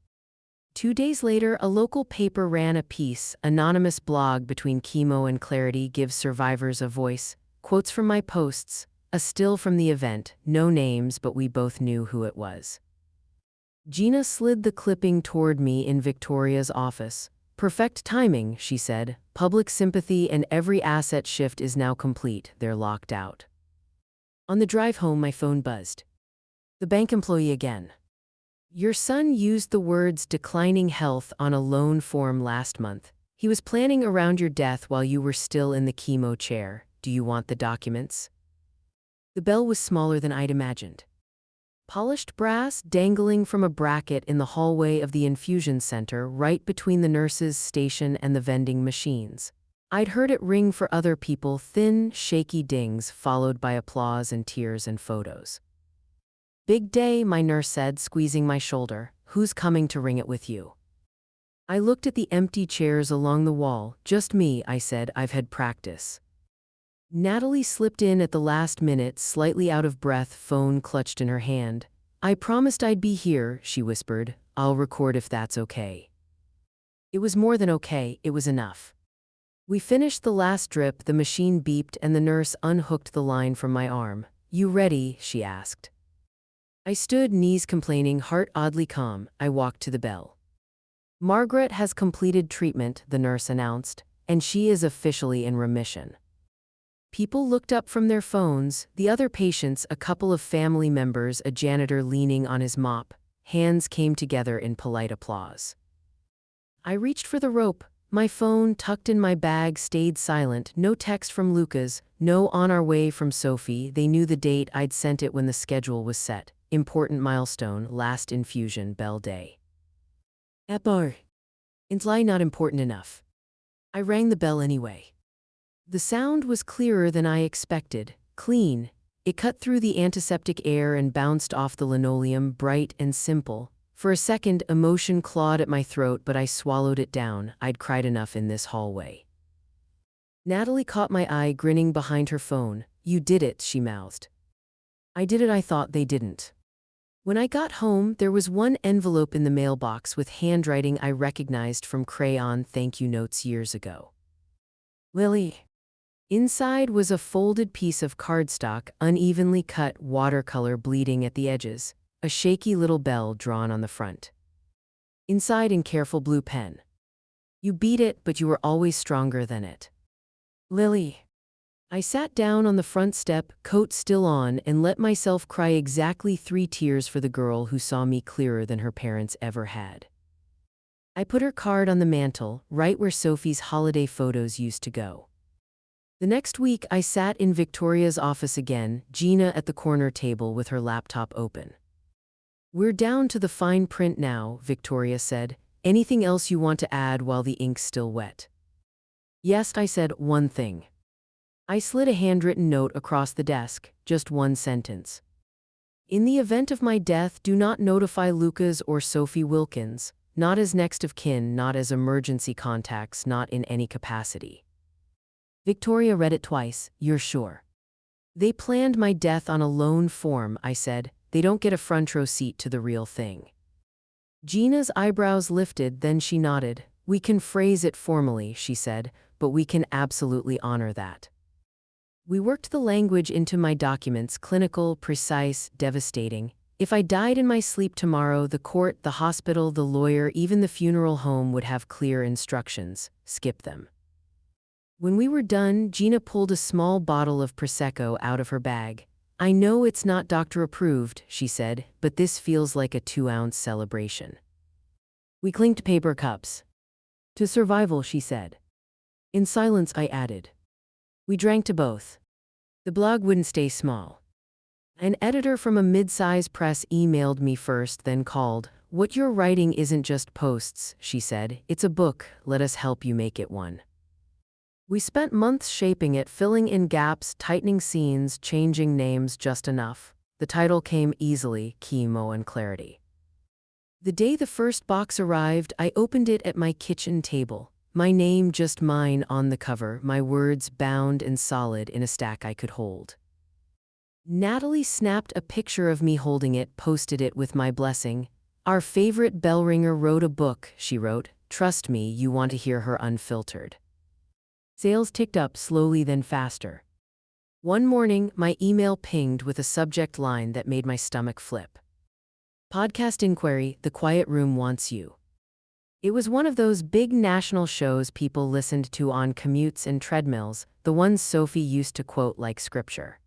Speaker 1: 2 days later, a local paper ran a piece, anonymous blog between chemo and clarity gives survivors a voice, quotes from my posts, a still from the event, no names, but we both knew who it was. Gina slid the clipping toward me in Victoria's office. "Perfect timing," she said. "Public sympathy and every asset shift is now complete. They're locked out." On the drive home, my phone buzzed. The bank employee again. "Your son used the words declining health on a loan form last month. He was planning around your death while you were still in the chemo chair. Do you want the documents?" The bell was smaller than I'd imagined. Polished brass dangling from a bracket in the hallway of the infusion center, right between the nurse's station and the vending machines. I'd heard it ring for other people, thin, shaky dings followed by applause and tears and photos. "Big day," my nurse said, squeezing my shoulder. "Who's coming to ring it with you?" I looked at the empty chairs along the wall. "Just me," I said. "I've had practice." Natalie slipped in at the last minute, slightly out of breath, phone clutched in her hand. "I promised I'd be here," she whispered. "I'll record if that's okay." It was more than okay, it was enough. We finished the last drip, the machine beeped, and the nurse unhooked the line from my arm. "You ready?" she asked. I stood, knees complaining, heart oddly calm. I walked to the bell. "Margaret has completed treatment," the nurse announced, "and she is officially in remission." People looked up from their phones, the other patients, a couple of family members, a janitor leaning on his mop. Hands came together in polite applause. I reached for the rope. My phone, tucked in my bag, stayed silent. No text from Lucas, no "on our way" from Sophie. They knew the date. I'd sent it when the schedule was set. Important milestone, last infusion, bell day. Intly not important enough. I rang the bell anyway. The sound was clearer than I expected, clean. It cut through the antiseptic air and bounced off the linoleum, bright and simple. For a second, emotion clawed at my throat, but I swallowed it down. I'd cried enough in this hallway. Natalie caught my eye, grinning behind her phone. "You did it," she mouthed. I did it. I thought they didn't. When I got home, there was one envelope in the mailbox with handwriting I recognized from crayon thank you notes years ago. "Lily." Inside was a folded piece of cardstock, unevenly cut, watercolor bleeding at the edges, a shaky little bell drawn on the front. Inside, in careful blue pen. "You beat it, but you were always stronger than it. Lily." I sat down on the front step, coat still on, and let myself cry exactly 3 tears for the girl who saw me clearer than her parents ever had. I put her card on the mantel, right where Sophie's holiday photos used to go. The next week, I sat in Victoria's office again, Gina at the corner table with her laptop open. "We're down to the fine print now," Victoria said. "Anything else you want to add while the ink's still wet?" "Yes," I said, "one thing." I slid a handwritten note across the desk, just one sentence. "In the event of my death, do not notify Lucas or Sophie Wilkins, not as next of kin, not as emergency contacts, not in any capacity." Victoria read it twice. "You're sure?" "They planned my death on a loan form," I said. "They don't get a front row seat to the real thing." Gina's eyebrows lifted, then she nodded. "We can phrase it formally," she said, "but we can absolutely honor that." We worked the language into my documents: clinical, precise, devastating. If I died in my sleep tomorrow, the court, the hospital, the lawyer, even the funeral home would have clear instructions. Skip them. When we were done, Gina pulled a small bottle of Prosecco out of her bag. "I know it's not doctor approved," she said, "but this feels like a 2-ounce celebration." We clinked paper cups. "To survival," she said. In silence, I added. We drank to both. The blog wouldn't stay small. An editor from a mid-size press emailed me first, then called. "What you're writing isn't just posts," she said. "It's a book. Let us help you make it one." We spent months shaping it, filling in gaps, tightening scenes, changing names just enough. The title came easily: Chemo and Clarity. The day the first box arrived, I opened it at my kitchen table. My name, just mine, on the cover, my words bound and solid in a stack I could hold. Natalie snapped a picture of me holding it, posted it with my blessing. "Our favorite bell ringer wrote a book," she wrote. "Trust me, you want to hear her unfiltered." Sales ticked up, slowly then faster. One morning, my email pinged with a subject line that made my stomach flip. "Podcast inquiry, The Quiet Room wants you." It was one of those big national shows people listened to on commutes and treadmills, the ones Sophie used to quote like scripture.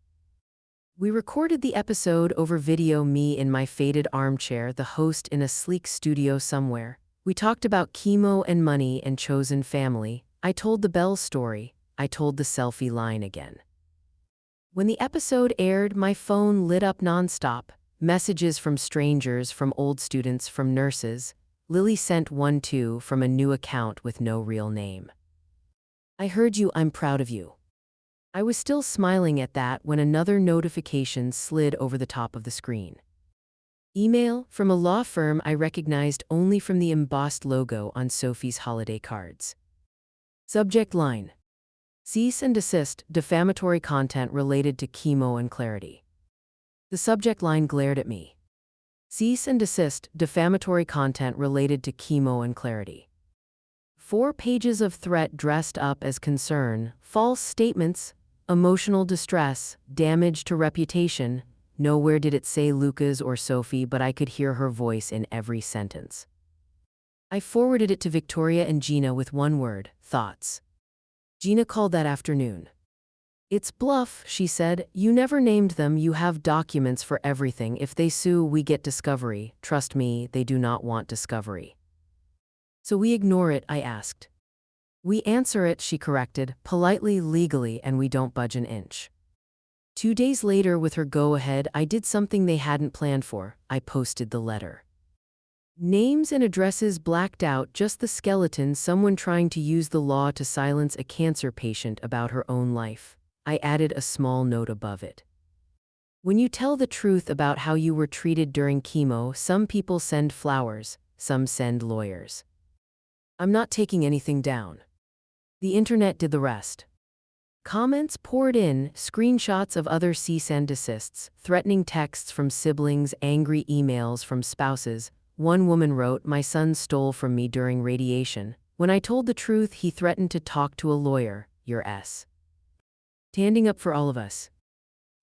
Speaker 1: We recorded the episode over video, me in my faded armchair, the host in a sleek studio somewhere. We talked about chemo and money and chosen family. I told the Bell story. I told the selfie line again. When the episode aired, my phone lit up nonstop. Messages from strangers, from old students, from nurses. Lily sent one too, from a new account with no real name. "I heard you, I'm proud of you." I was still smiling at that when another notification slid over the top of the screen. Email from a law firm I recognized only from the embossed logo on Sophie's holiday cards. Subject line: Cease and desist, defamatory content related to chemo and Clarity. The subject line glared at me. Cease and desist, defamatory content related to chemo and Clarity. 4 pages of threat dressed up as concern, false statements, emotional distress, damage to reputation. Nowhere did it say Lucas or Sophie, but I could hear her voice in every sentence. I forwarded it to Victoria and Gina with one word: thoughts. Gina called that afternoon. "It's bluff," she said. "You never named them. You have documents for everything. If they sue, we get discovery. Trust me, they do not want discovery." "So we ignore it?" I asked. "We answer it," she corrected, "politely, legally, and we don't budge an inch." 2 days later, with her go-ahead, I did something they hadn't planned for. I posted the letter. Names and addresses blacked out, just the skeleton, someone trying to use the law to silence a cancer patient about her own life. I added a small note above it. "When you tell the truth about how you were treated during chemo, some people send flowers, some send lawyers. I'm not taking anything down." The internet did the rest. Comments poured in, screenshots of other cease and desists, threatening texts from siblings, angry emails from spouses. One woman wrote, "My son stole from me during radiation. When I told the truth, he threatened to talk to a lawyer. Your S. Standing up for all of us."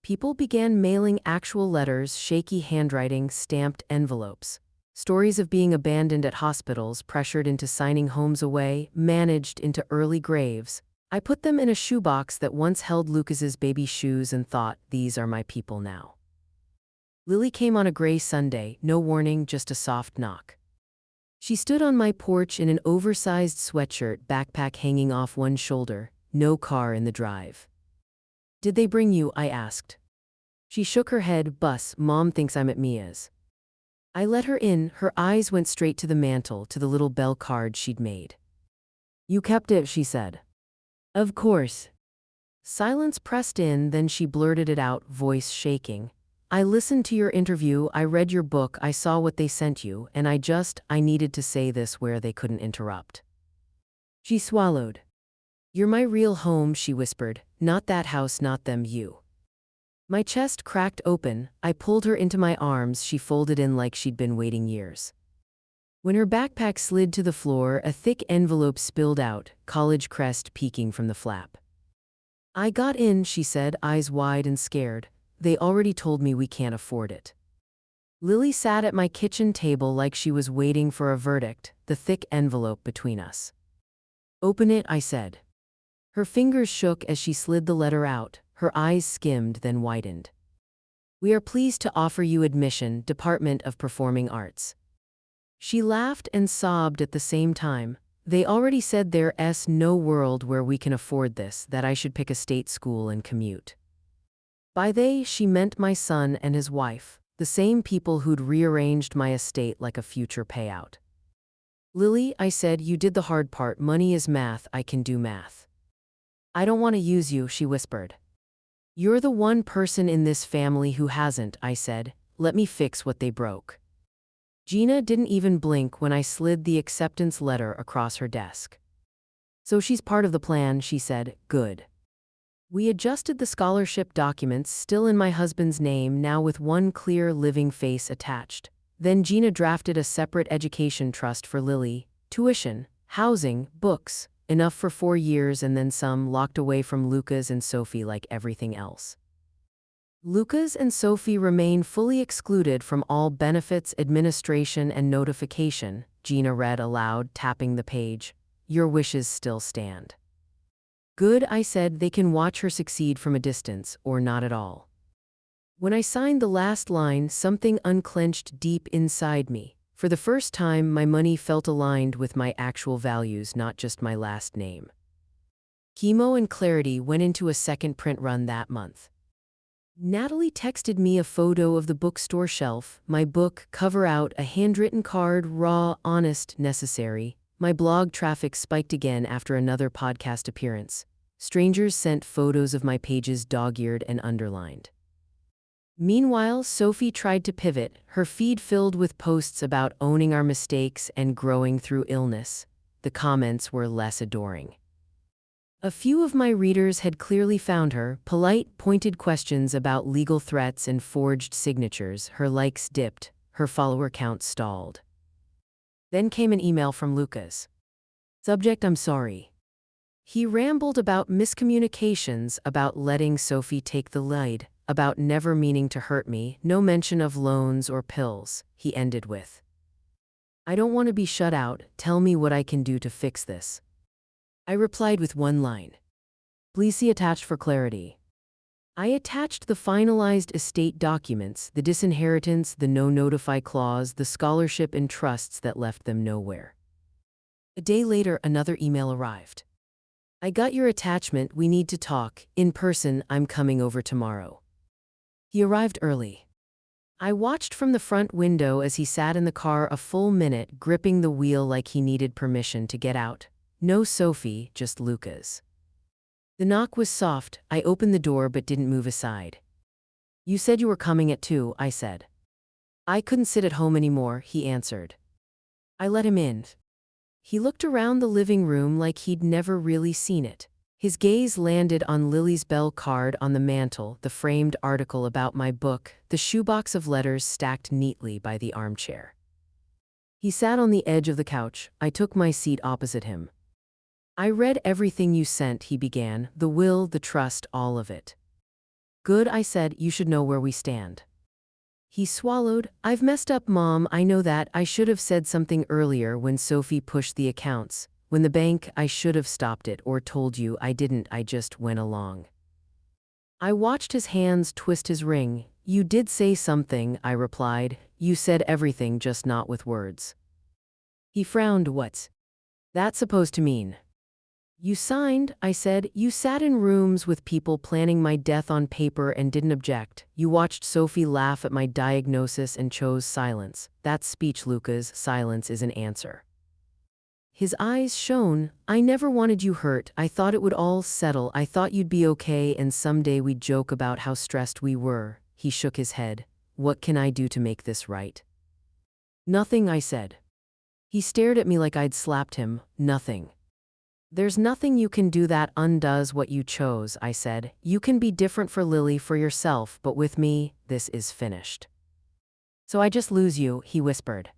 Speaker 1: People began mailing actual letters, shaky handwriting, stamped envelopes. Stories of being abandoned at hospitals, pressured into signing homes away, managed into early graves. I put them in a shoebox that once held Lucas's baby shoes and thought, these are my people now. Lily came on a gray Sunday, no warning, just a soft knock. She stood on my porch in an oversized sweatshirt, backpack hanging off one shoulder, no car in the drive. "Did they bring you?" I asked. She shook her head. "Bus, Mom thinks I'm at Mia's." I let her in. Her eyes went straight to the mantel, to the little bell card she'd made. "You kept it," she said. "Of course." Silence pressed in, then she blurted it out, voice shaking. "I listened to your interview, I read your book, I saw what they sent you, and I needed to say this where they couldn't interrupt." She swallowed. "You're my real home," she whispered. "Not that house, not them, you." My chest cracked open. I pulled her into my arms. She folded in like she'd been waiting years. When her backpack slid to the floor, a thick envelope spilled out, college crest peeking from the flap. "I got in," she said, eyes wide and scared. "They already told me we can't afford it." Lily sat at my kitchen table like she was waiting for a verdict, the thick envelope between us. "Open it," I said. Her fingers shook as she slid the letter out. Her eyes skimmed, then widened. "We are pleased to offer you admission, Department of Performing Arts." She laughed and sobbed at the same time. "They already said there's no world where we can afford this, that I should pick a state school and commute." By they, she meant my son and his wife, the same people who'd rearranged my estate like a future payout. "Lily," I said, "you did the hard part. Money is math, I can do math." "I don't want to use you," she whispered. "You're the one person in this family who hasn't," I said. "Let me fix what they broke." Gina didn't even blink when I slid the acceptance letter across her desk. "So she's part of the plan," she said. "Good." We adjusted the scholarship documents, still in my husband's name, now with one clear living face attached. Then Gina drafted a separate education trust for Lily. Tuition, housing, books, enough for 4 years, and then some, locked away from Lucas and Sophie like everything else. Lucas and Sophie remain fully excluded from all benefits, administration, and notification, Gina read aloud, tapping the page. "Your wishes still stand." "Good," I said. "They can watch her succeed from a distance, or not at all." When I signed the last line, something unclenched deep inside me. For the first time, my money felt aligned with my actual values, not just my last name. Chemo and Clarity went into a second print run that month. Natalie texted me a photo of the bookstore shelf, my book, cover out, a handwritten card, raw, honest, necessary. My blog traffic spiked again after another podcast appearance. Strangers sent photos of my pages dog-eared and underlined. Meanwhile, Sophie tried to pivot, her feed filled with posts about owning our mistakes and growing through illness. The comments were less adoring. A few of my readers had clearly found her, polite, pointed questions about legal threats and forged signatures. Her likes dipped, her follower count stalled. Then came an email from Lucas. Subject: "I'm sorry." He rambled about miscommunications, about letting Sophie take the lead, about never meaning to hurt me, no mention of loans or pills. He ended with, "I don't want to be shut out, tell me what I can do to fix this." I replied with one line. "Please see attached for clarity." I attached the finalized estate documents, the disinheritance, the no notify clause, the scholarship and trusts that left them nowhere. A day later, another email arrived. "I got your attachment, we need to talk, in person, I'm coming over tomorrow." He arrived early. I watched from the front window as he sat in the car a full minute, gripping the wheel like he needed permission to get out. No Sophie, just Lucas. The knock was soft. I opened the door but didn't move aside. "You said you were coming at 2, I said. "I couldn't sit at home anymore," he answered. I let him in. He looked around the living room like he'd never really seen it. His gaze landed on Lily's bell card on the mantel, the framed article about my book, the shoebox of letters stacked neatly by the armchair. He sat on the edge of the couch. I took my seat opposite him. "I read everything you sent," he began, "the will, the trust, all of it." "Good," I said. "You should know where we stand." He swallowed. "I've messed up, Mom, I know that. I should have said something earlier when Sophie pushed the accounts. When the bank, I should have stopped it or told you. I didn't, I just went along." I watched his hands twist his ring. "You did say something," I replied. "You said everything, just not with words." He frowned. What's that supposed to mean? You signed, I said. You sat in rooms with people planning my death on paper and didn't object. You watched Sophie laugh at my diagnosis and chose silence. That's speech, Lucas. Silence is an answer. His eyes shone. I never wanted you hurt. I thought it would all settle. I thought you'd be okay and someday we'd joke about how stressed we were. He shook his head. What can I do to make this right? Nothing, I said. He stared at me like I'd slapped him. Nothing. There's nothing you can do that undoes what you chose, I said. You can be different for Lily, for yourself, but with me, this is finished. So I just lose you, he whispered.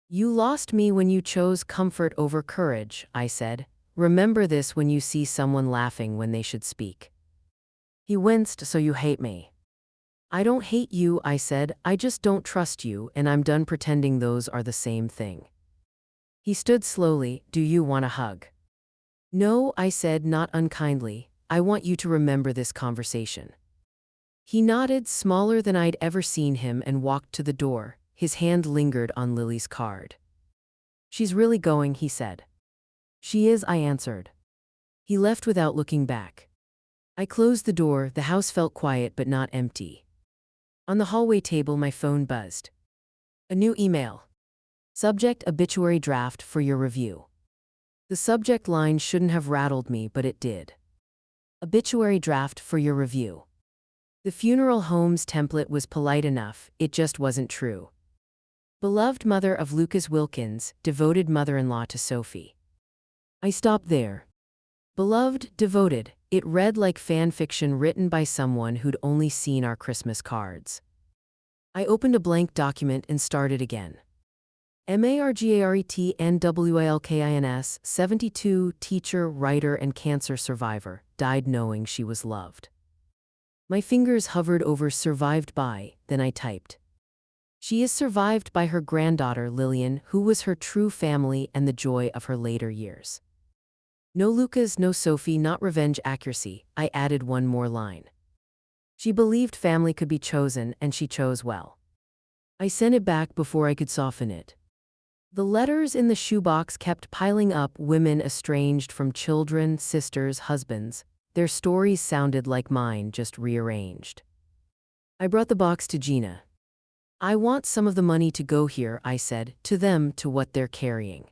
Speaker 1: You lost me when you chose comfort over courage, I said. Remember this when you see someone laughing when they should speak. He winced. So you hate me? I don't hate you, I said. I just don't trust you, and I'm done pretending those are the same thing. He stood slowly. Do you want a hug? No, I said, not unkindly. I want you to remember this conversation. He nodded, smaller than I'd ever seen him, and walked to the door. His hand lingered on Lily's card. She's really going, he said. She is, I answered. He left without looking back. I closed the door. The house felt quiet but not empty. On the hallway table, my phone buzzed. A new email. Subject: obituary draft for your review. The subject line shouldn't have rattled me, but it did. Obituary draft for your review. The funeral home's template was polite enough, it just wasn't true. Beloved mother of Lucas Wilkins, devoted mother-in-law to Sophie. I stopped there. Beloved, devoted, it read like fan fiction written by someone who'd only seen our Christmas cards. I opened a blank document and started again. Margaretnwilkins, 72, teacher, writer, and cancer survivor, died knowing she was loved. My fingers hovered over survived by, then I typed. She is survived by her granddaughter Lillian, who was her true family and the joy of her later years. No Lucas, no Sophie, not revenge accuracy. I added one more line. She believed family could be chosen, and she chose well. I sent it back before I could soften it. The letters in the shoebox kept piling up. Women estranged from children, sisters, husbands. Their stories sounded like mine, just rearranged. I brought the box to Gina. I want some of the money to go here, I said, to them, to what they're carrying.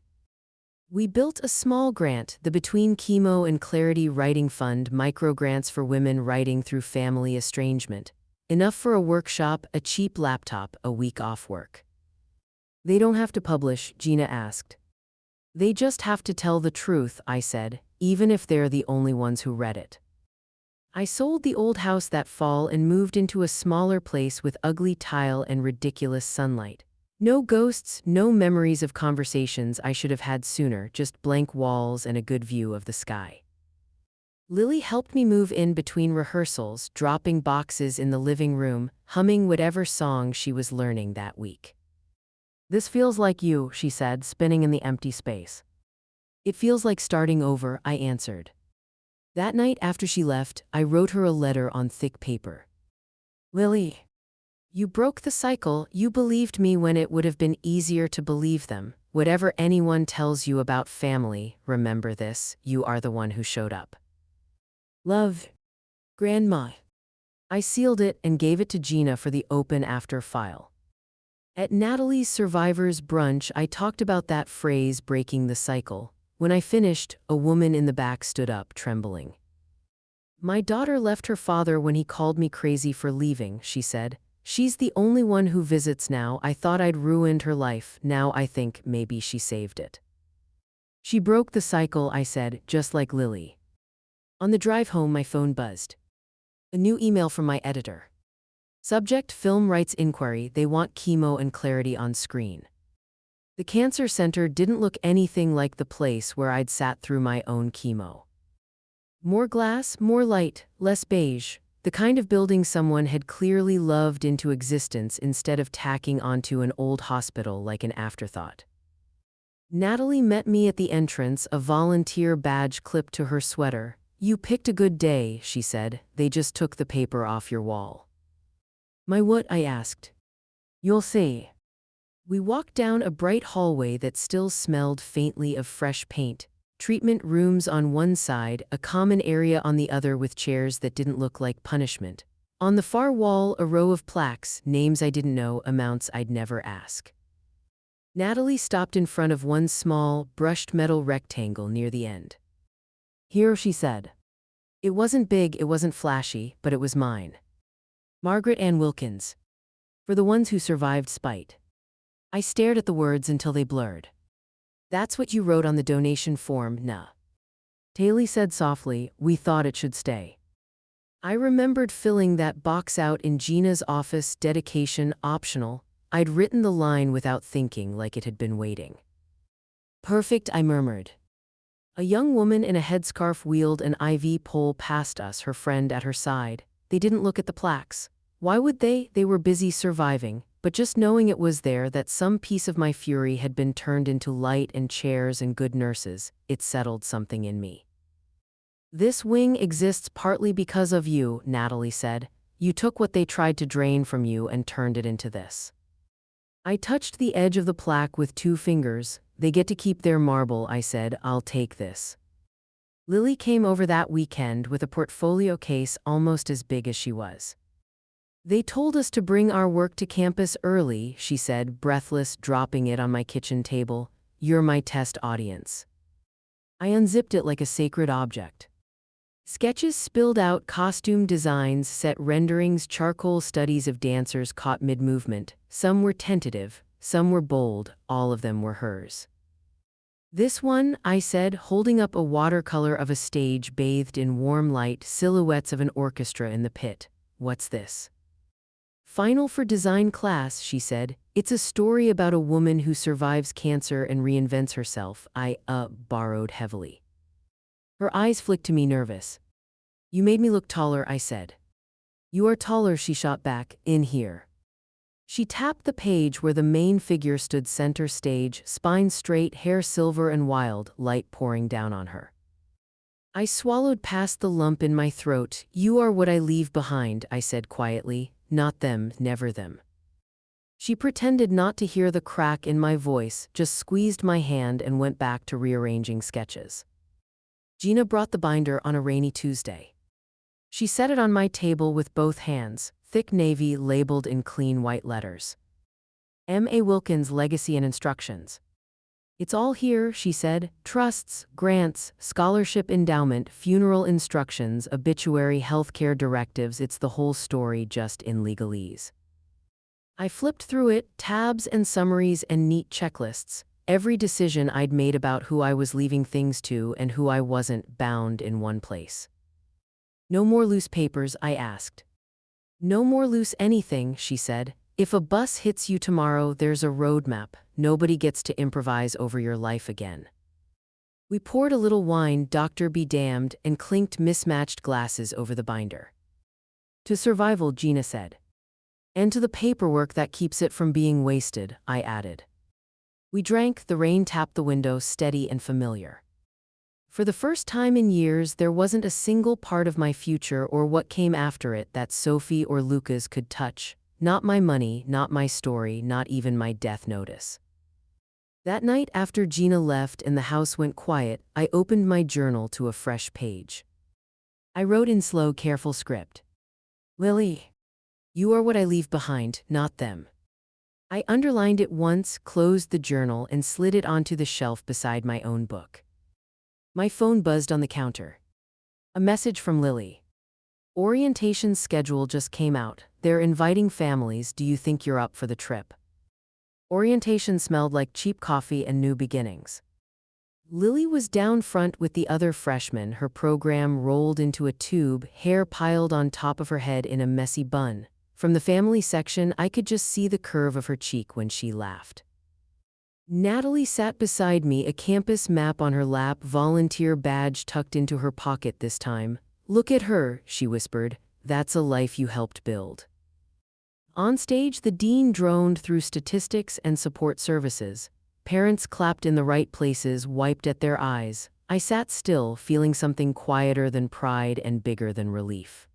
Speaker 1: We built a small grant, the Between Chemo and Clarity Writing Fund, microgrants for women writing through family estrangement. Enough for a workshop, a cheap laptop, a week off work. They don't have to publish, Gina asked. They just have to tell the truth, I said, even if they're the only ones who read it. I sold the old house that fall and moved into a smaller place with ugly tile and ridiculous sunlight. No ghosts, no memories of conversations I should have had sooner, just blank walls and a good view of the sky. Lily helped me move in between rehearsals, dropping boxes in the living room, humming whatever song she was learning that week. This feels like you, she said, spinning in the empty space. It feels like starting over, I answered. That night after she left, I wrote her a letter on thick paper. Lily, you broke the cycle. You believed me when it would have been easier to believe them. Whatever anyone tells you about family, remember this, you are the one who showed up. Love, Grandma. I sealed it and gave it to Gina for the open after file. At Natalie's Survivors Brunch, I talked about that phrase, breaking the cycle. When I finished, a woman in the back stood up, trembling. My daughter left her father when he called me crazy for leaving, she said. She's the only one who visits now. I thought I'd ruined her life. Now I think maybe she saved it. She broke the cycle, I said, just like Lily. On the drive home, my phone buzzed. A new email from my editor. Subject: film rights inquiry. They want chemo and Clarity on screen. The cancer center didn't look anything like the place where I'd sat through my own chemo. More glass, more light, less beige. The kind of building someone had clearly loved into existence instead of tacking onto an old hospital like an afterthought. Natalie met me at the entrance, a volunteer badge clipped to her sweater. You picked a good day, she said. They just took the paper off your wall. My what? I asked. You'll see. We walked down a bright hallway that still smelled faintly of fresh paint. Treatment rooms on one side, a common area on the other with chairs that didn't look like punishment. On the far wall, a row of plaques, names I didn't know, amounts I'd never ask. Natalie stopped in front of one small, brushed metal rectangle near the end. "Here," she said. It wasn't big, it wasn't flashy, but it was mine. Margaret Ann Wilkins. For the ones who survived spite. I stared at the words until they blurred. "That's what you wrote on the donation form, nah." Taylor said softly, "We thought it should stay." I remembered filling that box out in Gina's office, dedication optional. I'd written the line without thinking, like it had been waiting. "Perfect," I murmured. A young woman in a headscarf wheeled an IV pole past us, her friend at her side. They didn't look at the plaques. Why would they? They were busy surviving, but just knowing it was there, that some piece of my fury had been turned into light and chairs and good nurses, it settled something in me. "This wing exists partly because of you," Natalie said. "You took what they tried to drain from you and turned it into this." I touched the edge of the plaque with 2 fingers. "They get to keep their marble," I said. "I'll take this." Lily came over that weekend with a portfolio case almost as big as she was. "They told us to bring our work to campus early," she said, breathless, dropping it on my kitchen table. "You're my test audience." I unzipped it like a sacred object. Sketches spilled out, costume designs, set renderings, charcoal studies of dancers caught mid-movement. Some were tentative, some were bold, all of them were hers. "This one," I said, holding up a watercolor of a stage bathed in warm light, silhouettes of an orchestra in the pit. "What's this?" "Final for design class," she said. "It's a story about a woman who survives cancer and reinvents herself." I borrowed heavily. Her eyes flicked to me, nervous. "You made me look taller," I said. "You are taller," she shot back. "In here." She tapped the page where the main figure stood center stage, spine straight, hair silver and wild, light pouring down on her. I swallowed past the lump in my throat. "You are what I leave behind," I said quietly. "Not them, never them." She pretended not to hear the crack in my voice, just squeezed my hand and went back to rearranging sketches. Gina brought the binder on a rainy Tuesday. She set it on my table with both hands, thick navy labeled in clean white letters. "M.A. Wilkins Legacy and Instructions." "It's all here," she said. "Trusts, grants, scholarship endowment, funeral instructions, obituary, healthcare directives. It's the whole story, just in legalese." I flipped through it, tabs and summaries and neat checklists. Every decision I'd made about who I was leaving things to and who I wasn't, bound in one place. "No more loose papers?" I asked. "No more loose anything," she said. "If a bus hits you tomorrow, there's a roadmap. Nobody gets to improvise over your life again." We poured a little wine, Dr. be damned, and clinked mismatched glasses over the binder. "To survival," Gina said. "And to the paperwork that keeps it from being wasted," I added. We drank, the rain tapped the window, steady and familiar. For the first time in years, there wasn't a single part of my future or what came after it that Sophie or Lucas could touch. Not my money, not my story, not even my death notice. That night after Gina left and the house went quiet, I opened my journal to a fresh page. I wrote in slow, careful script. "Lily, you are what I leave behind, not them." I underlined it once, closed the journal, and slid it onto the shelf beside my own book. My phone buzzed on the counter. A message from Lily. "Orientation schedule just came out. They're inviting families. Do you think you're up for the trip?" Orientation smelled like cheap coffee and new beginnings. Lily was down front with the other freshmen, her program rolled into a tube, hair piled on top of her head in a messy bun. From the family section, I could just see the curve of her cheek when she laughed. Natalie sat beside me, a campus map on her lap, volunteer badge tucked into her pocket this time. "Look at her," she whispered. "That's a life you helped build." On stage, the dean droned through statistics and support services. Parents clapped in the right places, wiped at their eyes. I sat still, feeling something quieter than pride and bigger than relief.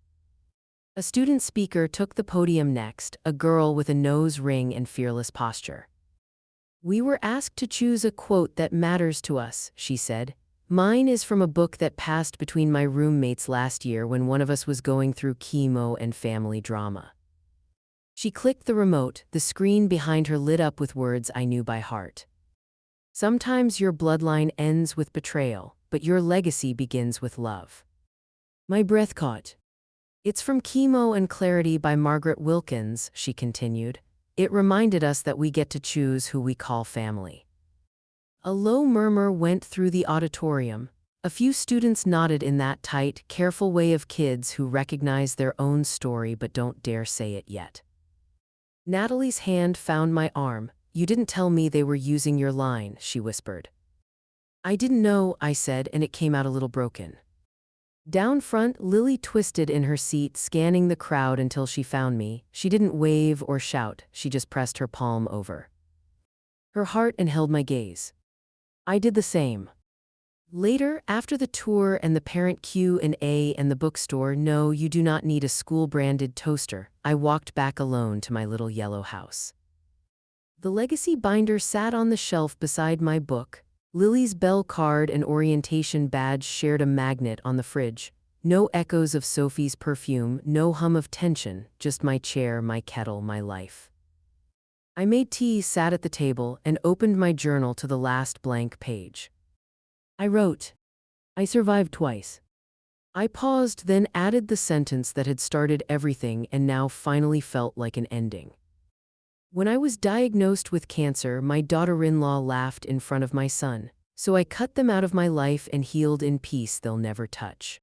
Speaker 1: A student speaker took the podium next, a girl with a nose ring and fearless posture. We were asked to choose a quote that matters to us, she said. Mine is from a book that passed between my roommates last year when one of us was going through chemo and family drama. She clicked the remote, the screen behind her lit up with words I knew by heart. Sometimes your bloodline ends with betrayal, but your legacy begins with love. My breath caught. It's from Chemo and Clarity by Margaret Wilkins, she continued. It reminded us that we get to choose who we call family. A low murmur went through the auditorium. A few students nodded in that tight, careful way of kids who recognize their own story but don't dare say it yet. Natalie's hand found my arm. You didn't tell me they were using your line, she whispered. I didn't know, I said, and it came out a little broken. Down front, Lily twisted in her seat, scanning the crowd until she found me. She didn't wave or shout, she just pressed her palm over her heart and held my gaze. I did the same. Later, after the tour and the parent Q&A and the bookstore, no, you do not need a school-branded toaster, I walked back alone to my little yellow house. The legacy binder sat on the shelf beside my book. Lily's bell card and orientation badge shared a magnet on the fridge. No echoes of Sophie's perfume, no hum of tension, just my chair, my kettle, my life. I made tea, sat at the table, and opened my journal to the last blank page. I wrote, I survived twice. I paused, then added the sentence that had started everything and now finally felt like an ending. When I was diagnosed with cancer, my daughter-in-law laughed in front of my son, so I cut them out of my life and healed in peace they'll never touch.